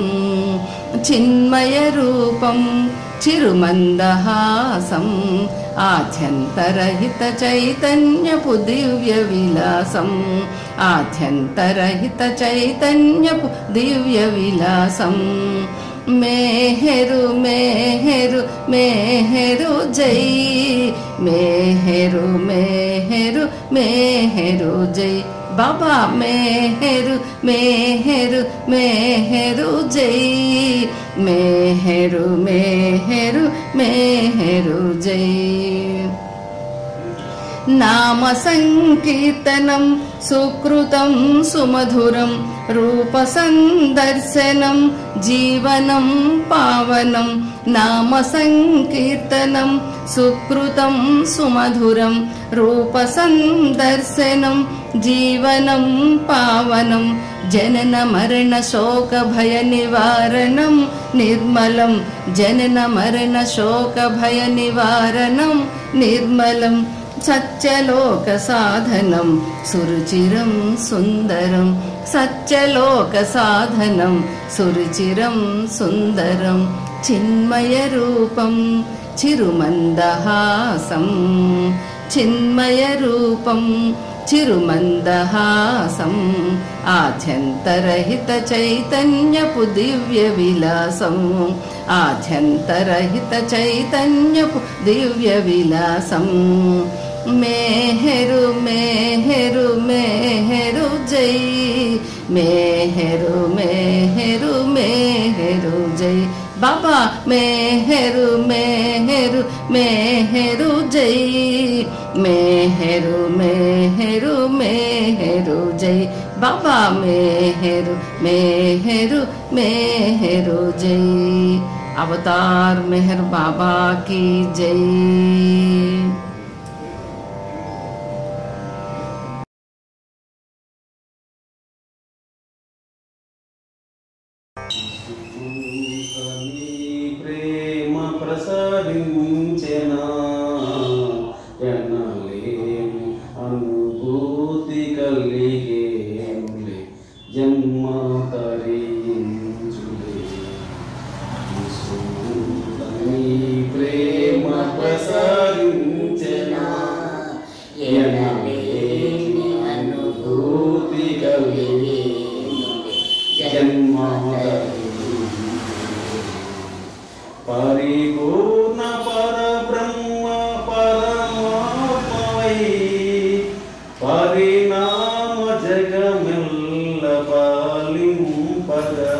चिन्मयरूपं चिरुमन्दहासम् आद्यन्तरहित चैतन्यपु दिव्य विलासम् आद्यन्तरहित चैतन्यपु दिव्य विलासम् मेहरु मेहरु मेहरु जय मेहरु मेहरु मेहरु जय बाबा मेहरु मेहरु मेहरु जय मेहरु मेहरु मेहरु जय नाम संकीर्तनं सुकृतं सुमधुरं रूप संदर्शनं जीवनं पावनं नाम संकीर्तनं सुकृतं सुमधुरं रूप संदर्शनं जीवनं पावनं जनन मरण शोक भय निवारणं निर्मलं जनन मरण शोक भय निवारणं निर्मलं सत्यलोक साधनं सुरुचिरं सुन्दरं सत्यलोक साधनं सुरुचिरं सुन्दरं चिन्मय रूपं चिरुमन्दहासं चिन्मय रूपं चिरुमन्दहासम् आद्यन्तरहित चैतन्यपु दिव्य विलासम् आद्यन्तरहित चैतन्यपु दिव्य विलासम् मेहरु मेहरु मेहरु जय मेहरु मेहरु मेहरु जय बाबा मेहरु मेहरु मेहरु जय मेहरु मेहरु मेहरु जय बाबा मेहरु मेहरु मेहरु जय अवतार मेहर बाबा की जय। ప్రేమ ప్రసరించెనా ఎనలేని అనుభూతి కలిగేనులే జన్మ తరించులే పాలింపగా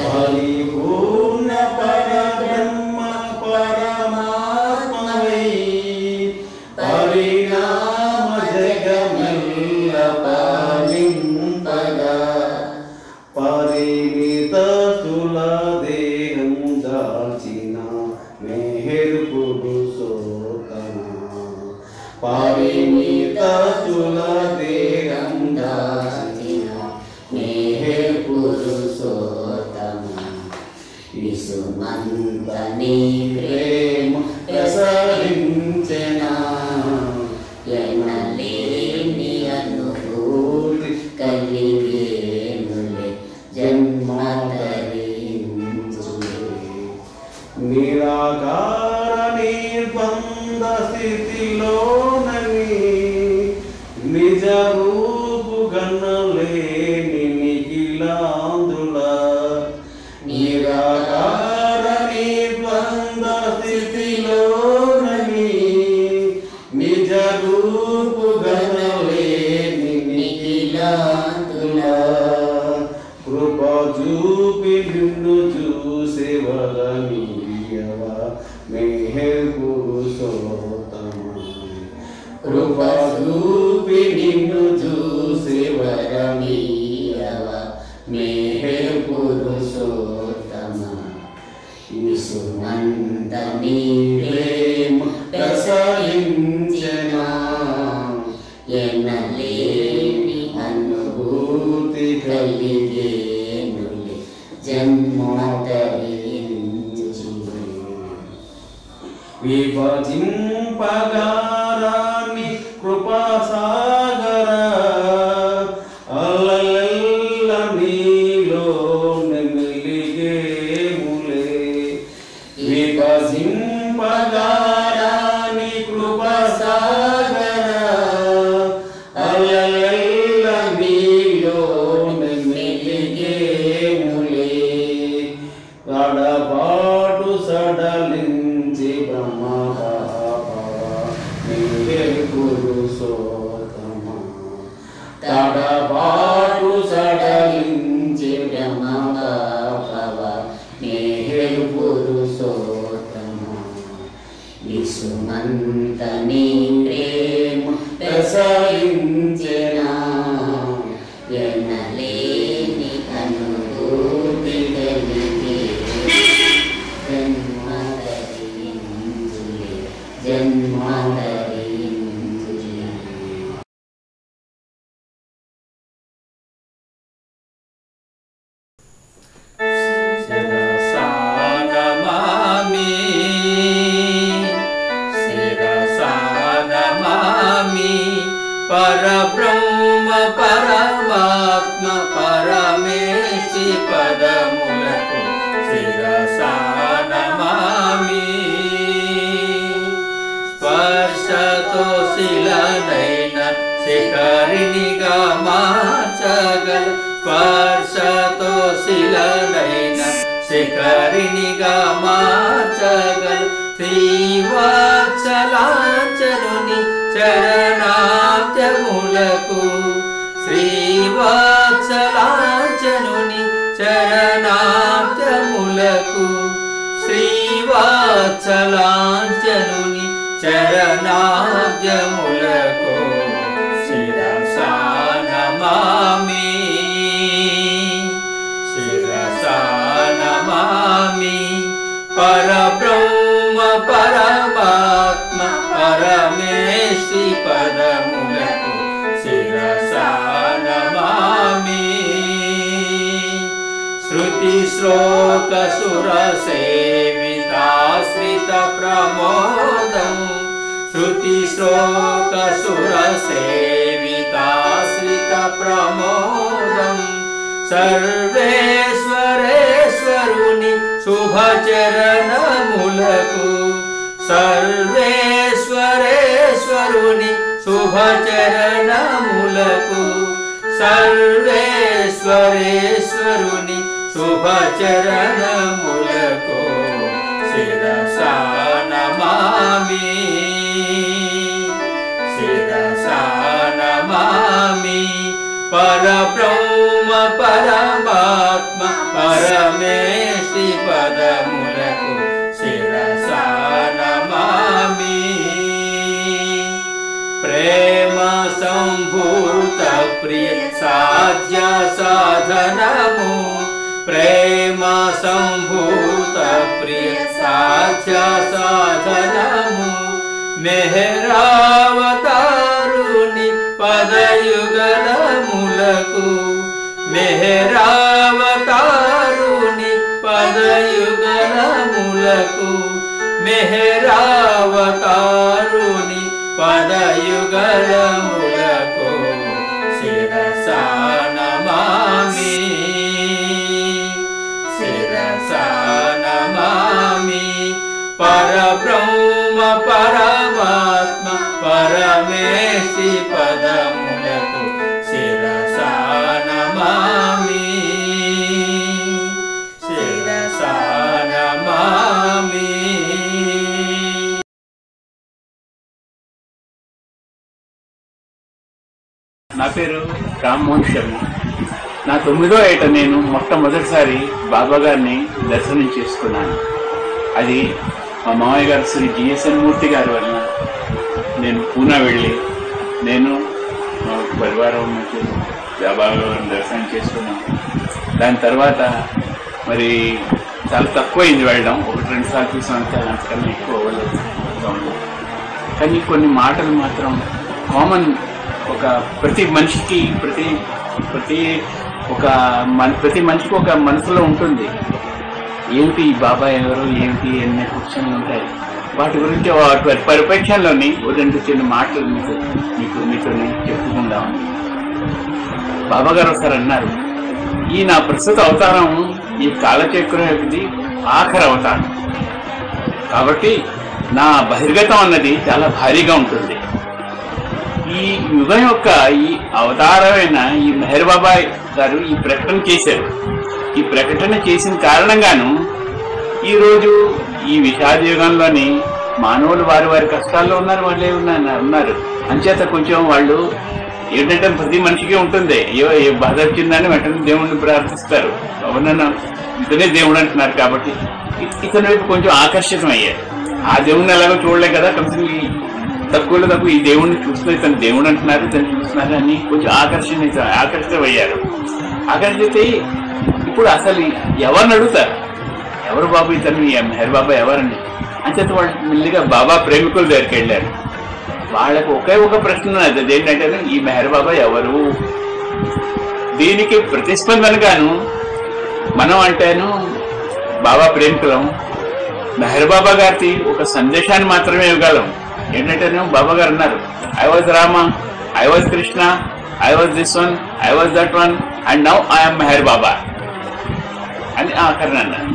పరిపూర్ణ పరబ్రహ్మ పరమాత్మవై పరిణామ జగమెల్ల పాలింపగా పరిమిత తుల దేహం దాల్చిన మెహర్ పురుషోత్తమ పరిమిత తుల దేహం దాల్చిన మెహర్ పురుషోత్తమ విసుమంతని ప్రేమ ప్రసరించిన ఎనలేని అనుభూతి కలిగేనులే జన్మధరించులే నిరాకార నిర్బంధ స్థితిలోనని నిజ రూపు గణలేని నిఖిలాందుల నిరాకార నిర్బంధ స్థితిలోనని నిజ రూపు గణలేని నిఖిలాందుల కృప చూపి నిన్ను చూసే వరమీయవ మెహర్ పురుషోత్తమ కృప చూపి నిన్ను చూసే వరమీయవ మెహర్ పురుషోత్తమ విసుమంతని ప్రేమ ప్రసరించిన ఎనలేని అనుభూతి కలిగేనులే జన్మధరించులే విభజింపగారాని కృపాసాగర అలలెల్ల నీలో నెమిలిగేములే విభజింపగారాని కృపాసాగర అలలెల్ల నీలో నెమిలిగేములే తడబాటు సడలించి బ్రహ్మ పురుషోత్తమ తడబాటు సడలించి బ్రహ్మ మెహర్ పురుషోత్తమ విసుమంతని ప్రేమ ప్రసరించిన ఎనలేని అనుభూతి కలిగే జన్మధరించులే జన్మధరించులే శిరసానమామి శిరసానమామి పరబ్రహ్మ పరమాత్మ పరమేశి పదములకు శిరసానమామి స్పర్శతో శిలనైన శిఖరినిగా మార్చగల స్పర్శతో శిలనైన శిఖరినిగా మార్చగల శ్రీవాత్సలాంచనుని చరణాబ్జములకు శ్రీవాత్సలాంచనుని చరణాబ్జములకు శ్రీవాత్సలాంచనుని చరణాబ్జములకు శిరసానమామి శిరసానమామి పరబ్రహ్మ పరమాత్మ పరమేశి పదములకు శిరసానమామి శృతి శ్లోక సుర సేవితాశ్రిత ప్రమోదం శృతి శ్లోక సుర సేవితాశ్రిత ప్రమోదం సర్వేశ్వరేశ్వరుని శుభచరణములకు సర్వేశ్వరేశ్వరుని శుభచరణములకు సర్వేశ్వరేశ్వరుని శుభచరణములకు శిరసానమామి శిరసానమామి పరబ్రహ్మ పరమాత్మ పరమేశి పదములకు శిరసా నమామి. ప్రేమ సంభూత ప్రియ సాధ్య సాధనము, ప్రేమ సంభూత ప్రియ సాధ్య సాధనము, మెహరావతారుని పదయుగలములకు, మెహరావతారుని పదయుగలములకు, మెహరావతారుని పదయుగలములకు శిరసా నమామి, శిరసా నమామి. పరబ్రహ్మ పరమాత్మ పరమేశి పదములకు శిరసా నమామి, శిరసా నమామి. నా పేరు రామ్మోహన్ శర్మ. నా 9వ ఏట నేను మొట్టమొదటిసారి బాబా గారిని దర్శనం చేసుకున్నాను. అది మా మామయ్య గారు శ్రీ జిఎస్ఎన్ మూర్తి గారి వలన నేను పూనా వెళ్ళి నేను మా పరివారం నుంచి బాబా గారిని దర్శనం చేసుకున్నాను. దాని తర్వాత మరి చాలా తక్కువైంది వెళ్ళడం, 1-2 సార్లు చూసామంటే అంతకన్నా ఎక్కువ అవ్వలేదు. కానీ కొన్ని మాటలు మాత్రం కామన్, ఒక ప్రతి మనిషికి ప్రతి మనిషికి ఒక మనసులో ఉంటుంది. ఏమిటి ఈ బాబా ఎవరు, ఏమిటి అనే క్వశ్చన్లు ఉంటాయి. వాటి గురించి పరిపక్షంలోని 2 చిన్న మాటలు మీతో చెప్పుకుందామని. బాబా గారు ఒకసారి అన్నారు, ఈ నా ప్రస్తుత అవతారం ఈ కాలచక్రం యొక్కది ఆఖరి అవతారం కాబట్టి నా బహిర్గతం అన్నది చాలా భారీగా ఉంటుంది. ఈ యుగం యొక్క ఈ అవతారమైన ఈ మెహర్ బాబా గారు ఈ ప్రకటన చేశారు. ఈ ప్రకటన చేసిన కారణంగాను ఈరోజు ఈ విషాద యుగంలోని మానవులు వారి కష్టాల్లో ఉన్నారు, వాళ్ళే ఉన్నారు. అంచేత కొంచెం వాళ్ళు ఏంటంటే ప్రతి మనిషికి ఉంటుంది, అయ్యో ఏ బాధ వచ్చిందని వెంటనే దేవుణ్ణి ప్రార్థిస్తారు. ఎవరన్నా ఇతనే దేవుడు అంటున్నారు కాబట్టి ఇతని వైపు కొంచెం ఆకర్షితం అయ్యారు. ఆ దేవుణ్ణి ఎలాగో చూడలే కదా, కొంచెం తక్కువలో తక్కువ ఈ దేవుణ్ణి చూస్తూ ఇతను దేవుడు అంటున్నారు, ఇతను చూస్తున్నారు అని కొంచెం ఆకర్షితమయ్యారు. ఆకర్షితే ఇప్పుడు అసలు ఎవరిని అడుగుతారు, ఎవరు బాబు ఇతను మెహర్ బాబా ఎవరండి అంచేత వాళ్ళు మెల్లిగా బాబా ప్రేమికుల దగ్గరికి వెళ్ళారు. వాళ్ళకు ఒకే ఒక ప్రశ్న అదేంటంటే ఈ మెహర్ బాబా ఎవరు. దీనికి ప్రతిస్పందనగాను మనం అంటేను బాబా ప్రేమికులం, మెహర్ బాబా గారి ఒక సందేశాన్ని మాత్రమే ఇవ్వగలం. ఏంటంటే బాబా గారు అన్నారు, I was Rama, I was Krishna, I was this one, I was that one and now I'm Meher Baba అని ఆఖరిని అన్నారు.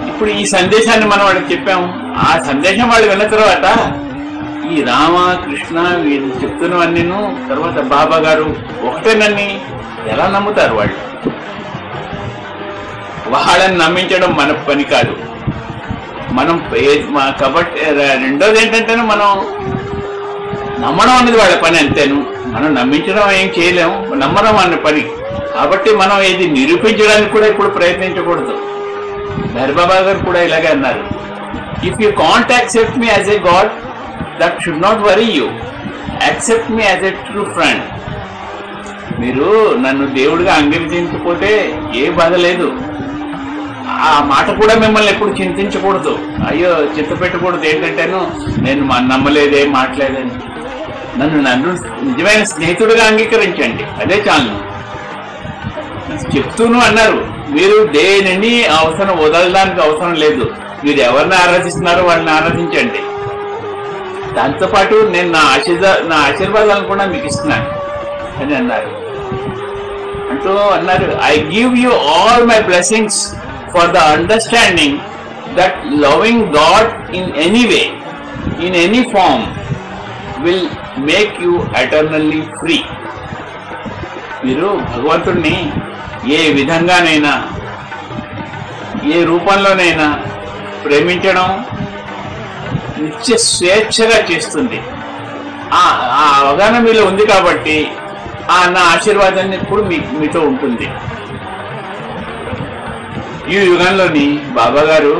ఇప్పుడు ఈ సందేశాన్ని మనం వాళ్ళకి చెప్పాము. ఆ సందేశం వాళ్ళు విన్న తర్వాత ఈ రామ కృష్ణ వీళ్ళు చెప్తున్నవన్నీను తర్వాత బాబా గారు ఒకటేనని ఎలా నమ్ముతారు వాళ్ళు? వాళ్ళని నమ్మించడం మన పని కాదు. మనం కాబట్టి రెండోది ఏంటంటే మనం నమ్మడం అనేది వాళ్ళ పని అంతేను. మనం నమ్మించడం ఏం చేయలేము, నమ్మడం అన్న పని. కాబట్టి మనం ఇది నిరూపించడానికి కూడా ఇప్పుడు ప్రయత్నించకూడదు. మెహర్ బాబా గారు కూడా ఇలాగే అన్నారు, if you can't accept me as a God that should not worry you, accept me as a true friend. మీరు నన్ను దేవుడిగా అంగీకరించకపోతే ఏ బాధ లేదు. ఆ మాట కూడా మిమ్మల్ని ఎప్పుడు చింతించకూడదు, అయ్యో చింత పెట్టకూడదు. ఏంటంటేను నేను నమ్మలేదే మాట్లాడేదని. నన్ను నిజమైన స్నేహితుడిగా అంగీకరించండి, అదే చాలు చెప్తూను అన్నారు. మీరు దేనిని అవసరం వదలడానికి అవసరం లేదు. మీరు ఎవరిని ఆరాధిస్తున్నారో వాళ్ళని ఆరాధించండి. దాంతోపాటు నేను నా ఆశీర్వాదాలను కూడా మీకు ఇస్తున్నాను అని అన్నారు. అంటూ అన్నారు, I give you all my blessings for the understanding that loving God in any way, in any form will make you eternally free. మీరు భగవంతుడిని ఏ విధంగానైనా ఏ రూపంలోనైనా ప్రేమించడం నిత్య స్వేచ్ఛగా చేస్తుంది. ఆ అవగాహన మీలో ఉంది కాబట్టి నా ఆశీర్వాదాన్ని ఎప్పుడు మీతో ఉంటుంది. ఈ యుగంలోని బాబా గారు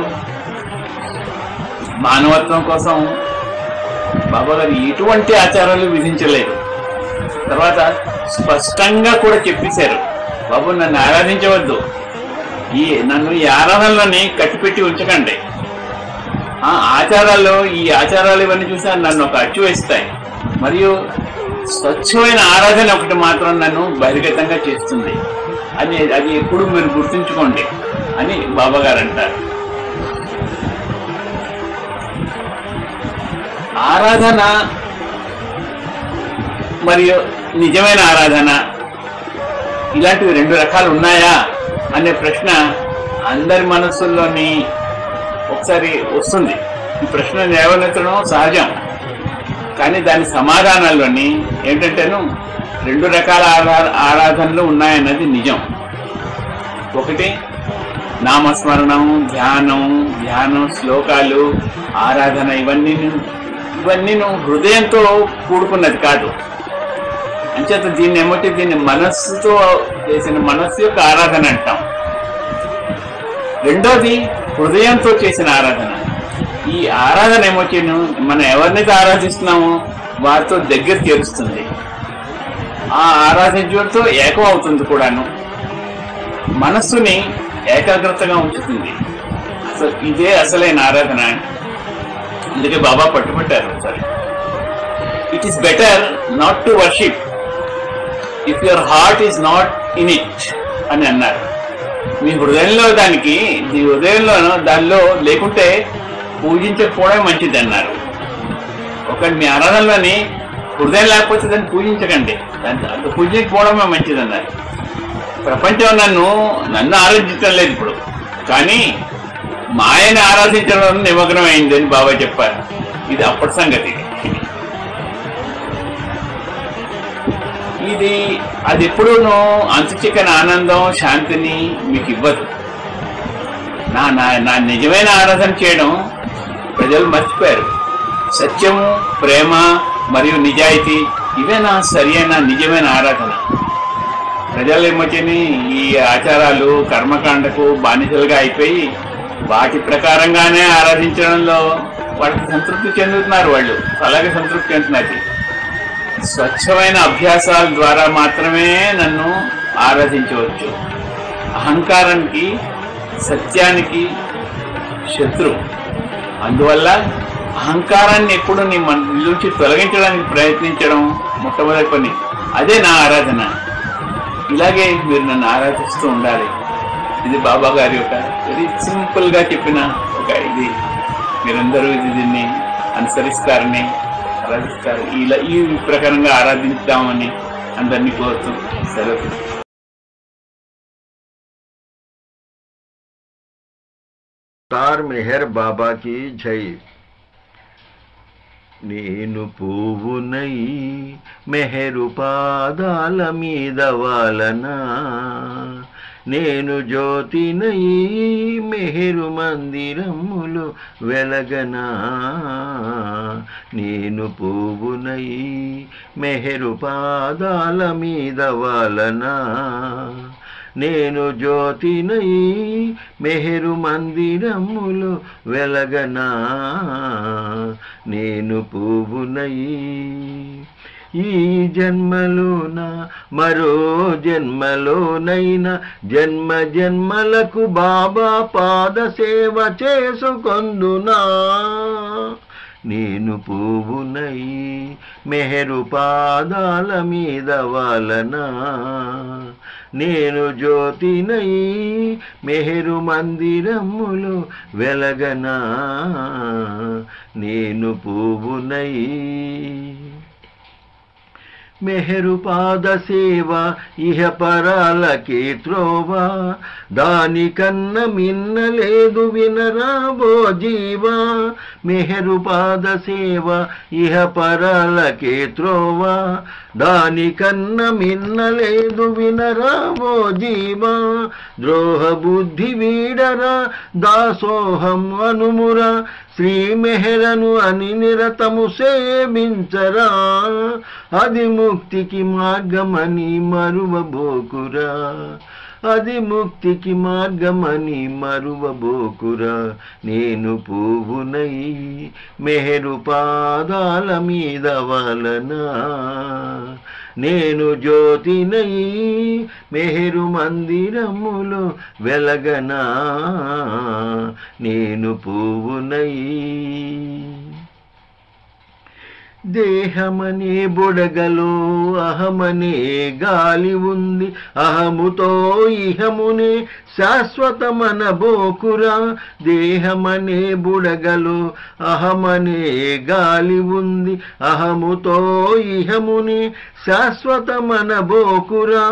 మానవత్వం కోసం బాబా గారు ఎటువంటి ఆచారాలు విధించలేదు. తర్వాత స్పష్టంగా కూడా చెప్పేశారు, బాబు నన్ను ఆరాధించవద్దు, నన్ను ఈ ఆరాధనలోని కట్టిపెట్టి ఉంచకండి. ఆచారాల్లో ఈ ఆచారాలు ఇవన్నీ చూసా నన్ను ఒక అచ్చు వేస్తాయి, మరియు స్వచ్ఛమైన ఆరాధన ఒకటి మాత్రం నన్ను బహిర్గతంగా చేస్తుంది అది ఎప్పుడు మీరు గుర్తుంచుకోండి అని బాబా గారు అంటారు. ఆరాధన మరియు నిజమైన ఆరాధన ఇలాంటివి రెండు రకాలు ఉన్నాయా అనే ప్రశ్న అందరి మనస్సుల్లోని ఒకసారి వస్తుంది. ఈ ప్రశ్న లేవనెత్తడం సహజం, కానీ దాని సమాధానాల్లోని ఏంటంటేను రెండు రకాల ఆరాధనలు ఉన్నాయన్నది నిజం. ఒకటి నామస్మరణం, ధ్యానం, శ్లోకాలు, ఆరాధన ఇవన్నీ హృదయంతో కూడుకున్నది కాదు. అంచేత దీన్ని మనస్సుతో చేసిన మనస్సు యొక్క ఆరాధన అంటాం. రెండోది హృదయంతో చేసిన ఆరాధన. ఈ ఆరాధన ఏమొచ్చేను మనం ఎవరినైతే ఆరాధిస్తున్నామో వారితో దగ్గర చేరుస్తుంది, ఆ ఆరాధించడంతో ఏకం అవుతుంది కూడాను, మనస్సుని ఏకాగ్రతగా ఉంచుతుంది. ఇదే అసలైన ఆరాధన. అందుకే బాబా పట్టుబట్టారు సరే, it is better not to worship if your heart is not in it అని అన్నారు. మీ హృదయంలో దానిలో లేకుంటే పూజించకపోవడం మంచిది అన్నారు. ఒకటి మీ ఆరాధనలోని హృదయం లేకపోతే దాన్ని పూజించకండి, దాన్ని పూజించకపోవడమే మంచిది అన్నారు. ప్రపంచం నన్ను ఆరాధించడం లేదు ఇప్పుడు, కానీ మాయని ఆరాధించడం నిమగ్నం అయింది అని బాబా చెప్పారు. ఇది అప్పటి సంగతి. అది ఎప్పుడూనూ అంతుచిక్కని ఆనందం, శాంతిని మీకు ఇవ్వదు. నా నిజమైన ఆరాధన చేయడం ప్రజలు మర్చిపోయారు. సత్యము, ప్రేమ మరియు నిజాయితీ ఇవే నా సరియైన నిజమైన ఆరాధన. ప్రజలు ఏమొచ్చని ఈ ఆచారాలు, కర్మకాండకు బానిసలుగా అయిపోయి వాటి ప్రకారంగానే ఆరాధించడంలో వాటికి సంతృప్తి చెందుతున్నారు. వాళ్ళు అలాగే సంతృప్తి చెందుతున్నారు. స్వచ్ఛమైన అభ్యాసాల ద్వారా మాత్రమే నన్ను ఆరాధించవచ్చు. అహంకారానికి, సత్యానికి శత్రు. అందువల్ల అహంకారాన్ని ఎప్పుడు నీ నుంచి తొలగించడానికి ప్రయత్నించడం మొట్టమొదటి పని. అదే నా ఆరాధన. ఇలాగే మీరు నన్ను ఆరాధిస్తూ ఉండాలి. ఇది బాబా గారి యొక్క వెరీ సింపుల్ గా చెప్పిన ఒక ఇది. మీరందరూ దీన్ని అనుసరిస్తారని, ఆరాధిస్తారు. ఈ ప్రకారంగా ఆరాధిస్తామని అందరినీ కోరుతూ సెలవు. తార్ మెహర్ బాబా की జై. నేను పువ్వునై మెహరు పాదాల మీద వాలనా, నేను జ్యోతినై మెహరు మందిరములు వెలగనా, నేను పువ్వునై మెహరు పాదాల మీద వాలనా, నేను జ్యోతినై మెహరు మందిరములు వెలగనా, నేను పువ్వునై. ఈ జన్మలోన మరో జన్మలోనైనా జన్మ జన్మలకు బాబా పాద సేవ చేసుకొందునా, నేను పువ్వునై మెహరు పాదాల మీద వాలనా, నేను జ్యోతినై మెహరు మందిరములు వెలగనా, నేను పువ్వునై. మెహరు పాద సేవ ఇహ పరాలకే త్రోవా, దానికన్న మిన్నలేదు వినరాబో జీవా, మెహరు పాద సేవ ఇహ పరాలకే త్రోవా, దానికన్న మిన్నలేదు వినరాబో జీవా, ద్రోహ బుద్ధి వీడరా దాసోహం అనుమురా, శ్రీ మెహరను అని నిరతము సేవించరా, అది ముక్తికి మార్గమని మరువబోకురా, అది ముక్తికి మార్గమని మరువబోకురా. నేను పువ్వునై మెహరు పాదాల మీద వలనా, నేను జ్యోతినై మెహరు మందిరములో వెలగనా, నేను పువ్వునై. దేహమనే బుడగలో అహమనే గాలి ఉంది, అహముతో ఇహమునే శాశ్వతమన బోకురా. దేహమనే బుడగలో అహమనే గాలి ఉంది, అహముతో ఇహమునే శాశ్వతమన బోకురా.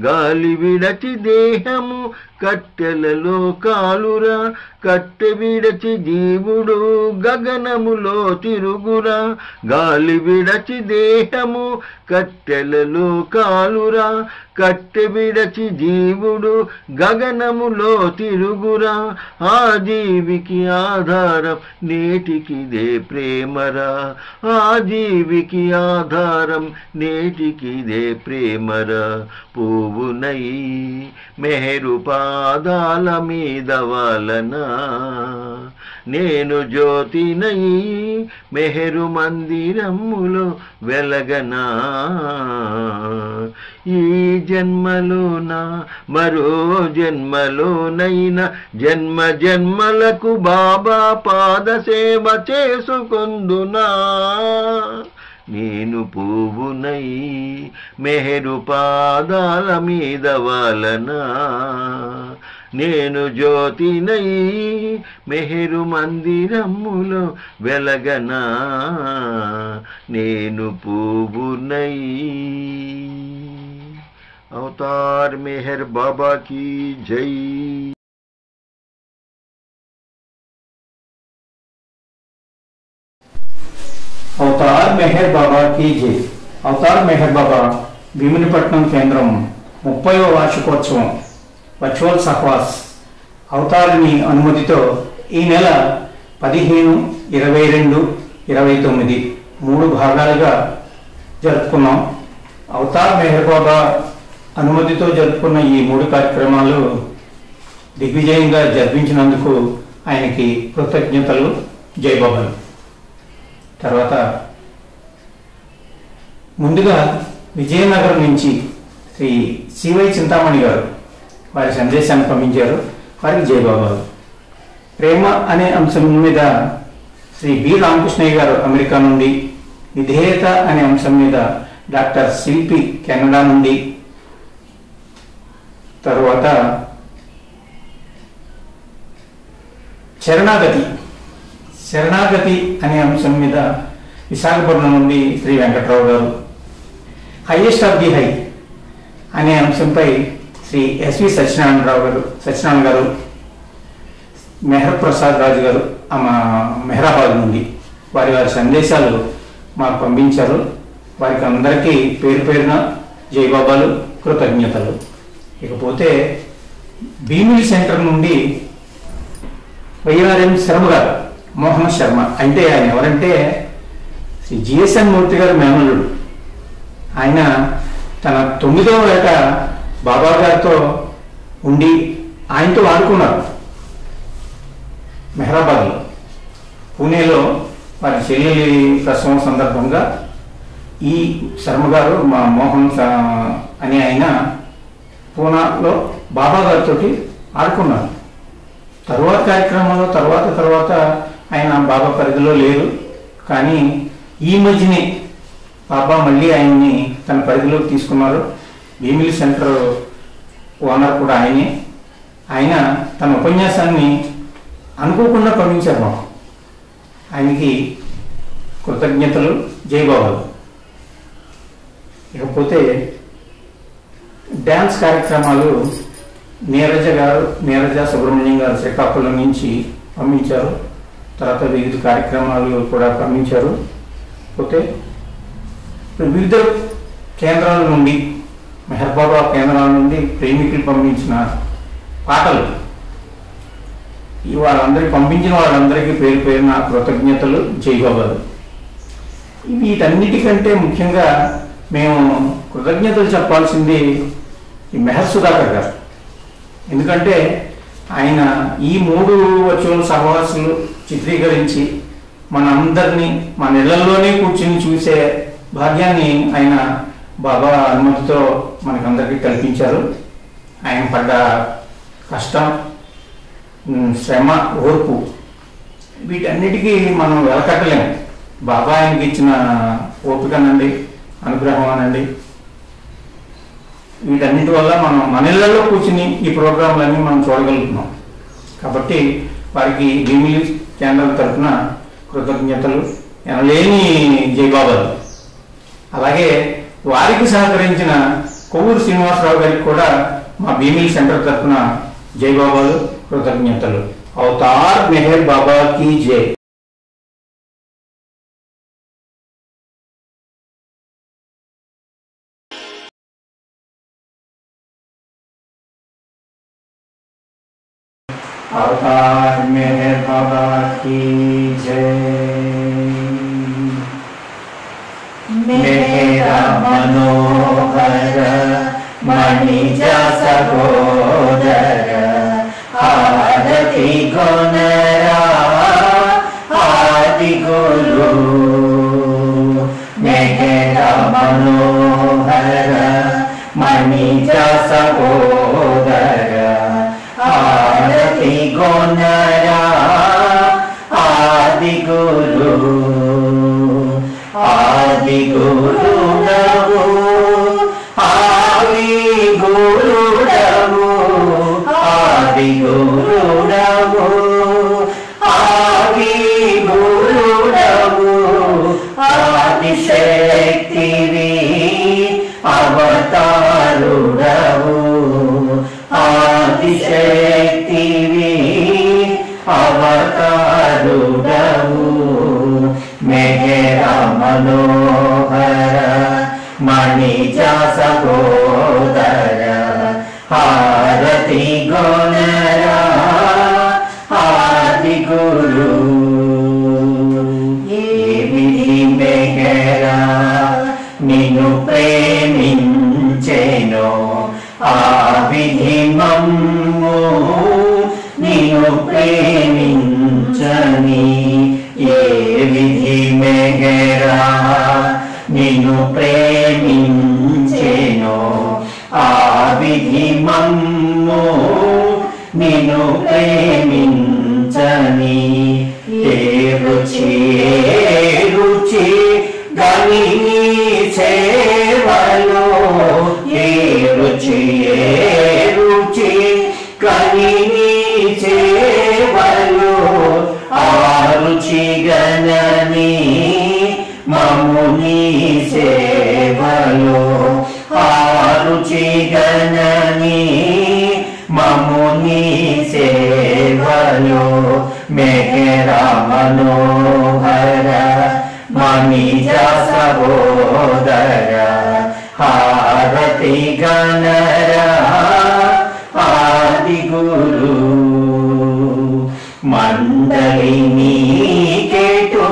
గాలి విడచి దేహము కట్టెలలో కాలురా, కట్టె విడచి జీవుడు గగనములో తిరుగురా. గాలి విడచి దేహము కట్టెలలో కాలురా, కట్టె విడచి జీవుడు గగనములో తిరుగురా. ఆ జీవికి ఆధారం నేటికిదే ప్రేమరా, ఆ జీవికి ఆధారం నేటికిదే ప్రేమరా. పువ్వునై మెహరు పాదాల మీద వలనా, నేను జ్యోతినై మెహరు మందిరములో వెలగనా. ఈ జన్మలోనా మరో జన్మలోనైనా జన్మ జన్మలకు బాబా పాద సేవ చేసుకొందునా. నేను పువ్వునై మెహరు పాదాల మీద వలనా, నేను జ్యోతినై మెహరు మందిరములో వెలగనా, నేను పువ్వునై. అవతార్ మెహర్ బాబా की जय. అవతార్ మెహర్ బాబా की जय. అవతార్ మెహర్ బాబా భీమునిపట్నం కేంద్రం 30వ వార్షికోత్సవం వర్చువల్ సహవాస్ అవతారిని అనుమతితో ఈ నెల 15, 22, 29 3 భాగాలుగా జరుపుకున్నాం. అవతార్ మెహర్ బాబా అనుమతితో జరుపుకున్న ఈ 3 కార్యక్రమాలు దిగ్విజయంగా జరిపించినందుకు ఆయనకి కృతజ్ఞతలు, జైబాబాలు. తర్వాత ముందుగా విజయనగరం నుంచి శ్రీ సివై చింతామణి గారు వారి సందేశాన్ని పంపించారు. వారికి జైబాబాలు. ప్రేమ అనే అంశం మీద శ్రీ బి రామకృష్ణయ్య గారు అమెరికా నుండి, విధేయత అనే అంశం మీద డాక్టర్ శిల్పి కెనడా నుండి, తరువాత శరణాగతి అనే అంశం మీద విశాఖపట్నం నుండి శ్రీ వెంకట్రావు గారు, హైయెస్ట్ ఆఫ్ ది హై అనే అంశంపై శ్రీ ఎస్వి సత్యనారాయణ గారు, మెహర్ ప్రసాద్ రాజు గారు మెహరాబాద్ నుండి వారి సందేశాలు మాకు పంపించారు. వారికి అందరికీ పేరు పేరున జైబాబాలు, కృతజ్ఞతలు. ఇకపోతే భీమిలి సెంటర్ నుండి వైఆర్ఎం శర్మ గారు, మోహన్ శర్మ. అంటే ఆయన ఎవరంటే శ్రీ జిఎస్ఎన్ మూర్తి గారు మేనల్లుడు. ఆయన తన 9వ ఏట బాబా గారితో ఉండి ఆయనతో ఆడుకున్నారు. మెహరాబాద్లో, పూణేలో వారి చెల్లెలి ప్రసవం సందర్భంగా ఈ శర్మ గారు, మా మోహన్ అని ఆయన పూనాలో బాబా గారితో ఆడుకున్నారు. తరువాత కార్యక్రమంలో తర్వాత ఆయన బాబా పరిధిలో లేరు. కానీ ఈ మధ్యనే బాబా మళ్ళీ ఆయన్ని తన పరిధిలోకి తీసుకున్నారు. భీమిలి సెంటర్ ఓనర్ కూడా ఆయనే. ఆయన తన ఉపన్యాసాన్ని అనుకోకుండా పంపించారు మాకు. ఆయనకి కృతజ్ఞతలు, జైబాబాలు. ఇకపోతే డ్యాన్స్ కార్యక్రమాలు నీరజ సుబ్రహ్మణ్యం గారు శ్రీకాకుళం నుంచి పంపించారు. తర్వాత వివిధ కార్యక్రమాలు కూడా పంపించారు. పోతే వివిధ కేంద్రాల నుండి, మెహర్ బాబా కేంద్రాల నుండి ప్రేమికులు పంపించిన పాటలు వాళ్ళందరికీ పంపించిన వాళ్ళందరికీ పేరు పేరున కృతజ్ఞతలు చేయగలరు. వీటన్నిటికంటే ముఖ్యంగా మేము కృతజ్ఞతలు చెప్పాల్సింది ఈ మెహర్ సుధాకర్ గారు. ఎందుకంటే ఆయన ఈ 3 వర్చువల్ సహవాసాలు చిత్రీకరించి మనందరినీ మన ఇళ్లలోనే కూర్చుని చూసే భాగ్యాన్ని ఆయన బాబా అనుమతితో మనకందరికీ కల్పించారు. ఆయన పడ్డ కష్టం, శ్రమ, ఓర్పు వీటన్నిటికీ మనం వెలకట్టలేము. బాబా ఆయనకి ఇచ్చిన ఓపికనండి, అనుగ్రహం అనండి, వీటన్నిటి వల్ల మనం మన ఇళ్లలో కూర్చుని ఈ ప్రోగ్రాంలన్నీ మనం చూడగలుగుతున్నాం. కాబట్టి వారికి భీమిలి కేంద్రం తరఫున కృతజ్ఞతలు, ఎనలేని జయబాబాలు. అలాగే వారికి సహకరించిన కొవ్వూరు శ్రీనివాసరావు గారికి కూడా మా భీమిలి సెంటర్ తరఫున జయబాబాలు, కృతజ్ఞతలు. అవతార్ మెహర్ బాబా కీ జై. अवतार मेहर बाबा की जय. मेरा मनोहर मणिज सहोदर आरती गुणरा आदि गुरु. मेरा मनोहर मणिज सहोदर आरती गुणरा आदि गुरु. आदि गुरु नमो आदि गुरु नमो आदि गुरु नमो आदि गुरु नमो. आदि शक्ति अवतारु नमो आदि शक्ति अवतारु नमो. मेरा मनोहर मणिज सहोदर आरती गुणरा आदि गुरु. ये विधि मेहरा निन्नु प्रेमिंచెను ఆ విధి మమ్ము నిన్ను ప్రేమించని. ఏ విధి మెహరా నిన్ను ప్రేమించెను ఆ విధి మమ్ము నిన్ను ప్రేమించని. ఏ రుచి రుచి గని సేవలో ఏ రుచి రుచి కని సేవలో ఆ రుచి గణని మముని సేవలో. ఆ రుచి గణని మముని సేవలో. मेरा मनोहर मणिज सहोदर आरती गणरा आदि गुरु. मंडलिनी केटु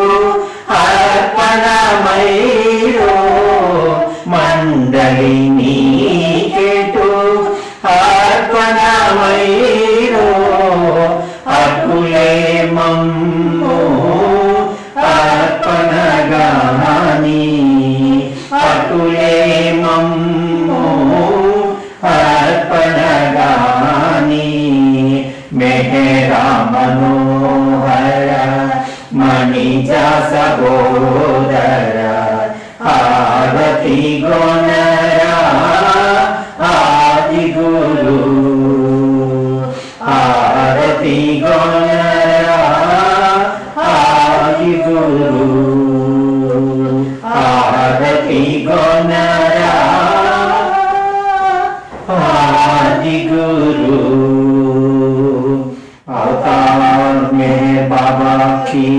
अर्पणमैरो मंडलिनी केटु अर्पणमैरो. अकुले मम्मो अर्पणगानि अकुले मम्मो अर्पणगानि. मेरा मनोहर मणिज सहोदर आरती गुणरा आदि गुरु. आरती गुणरा आदि गुरु. आरती गुणरा आदि गुरु. अवतार में बाबा की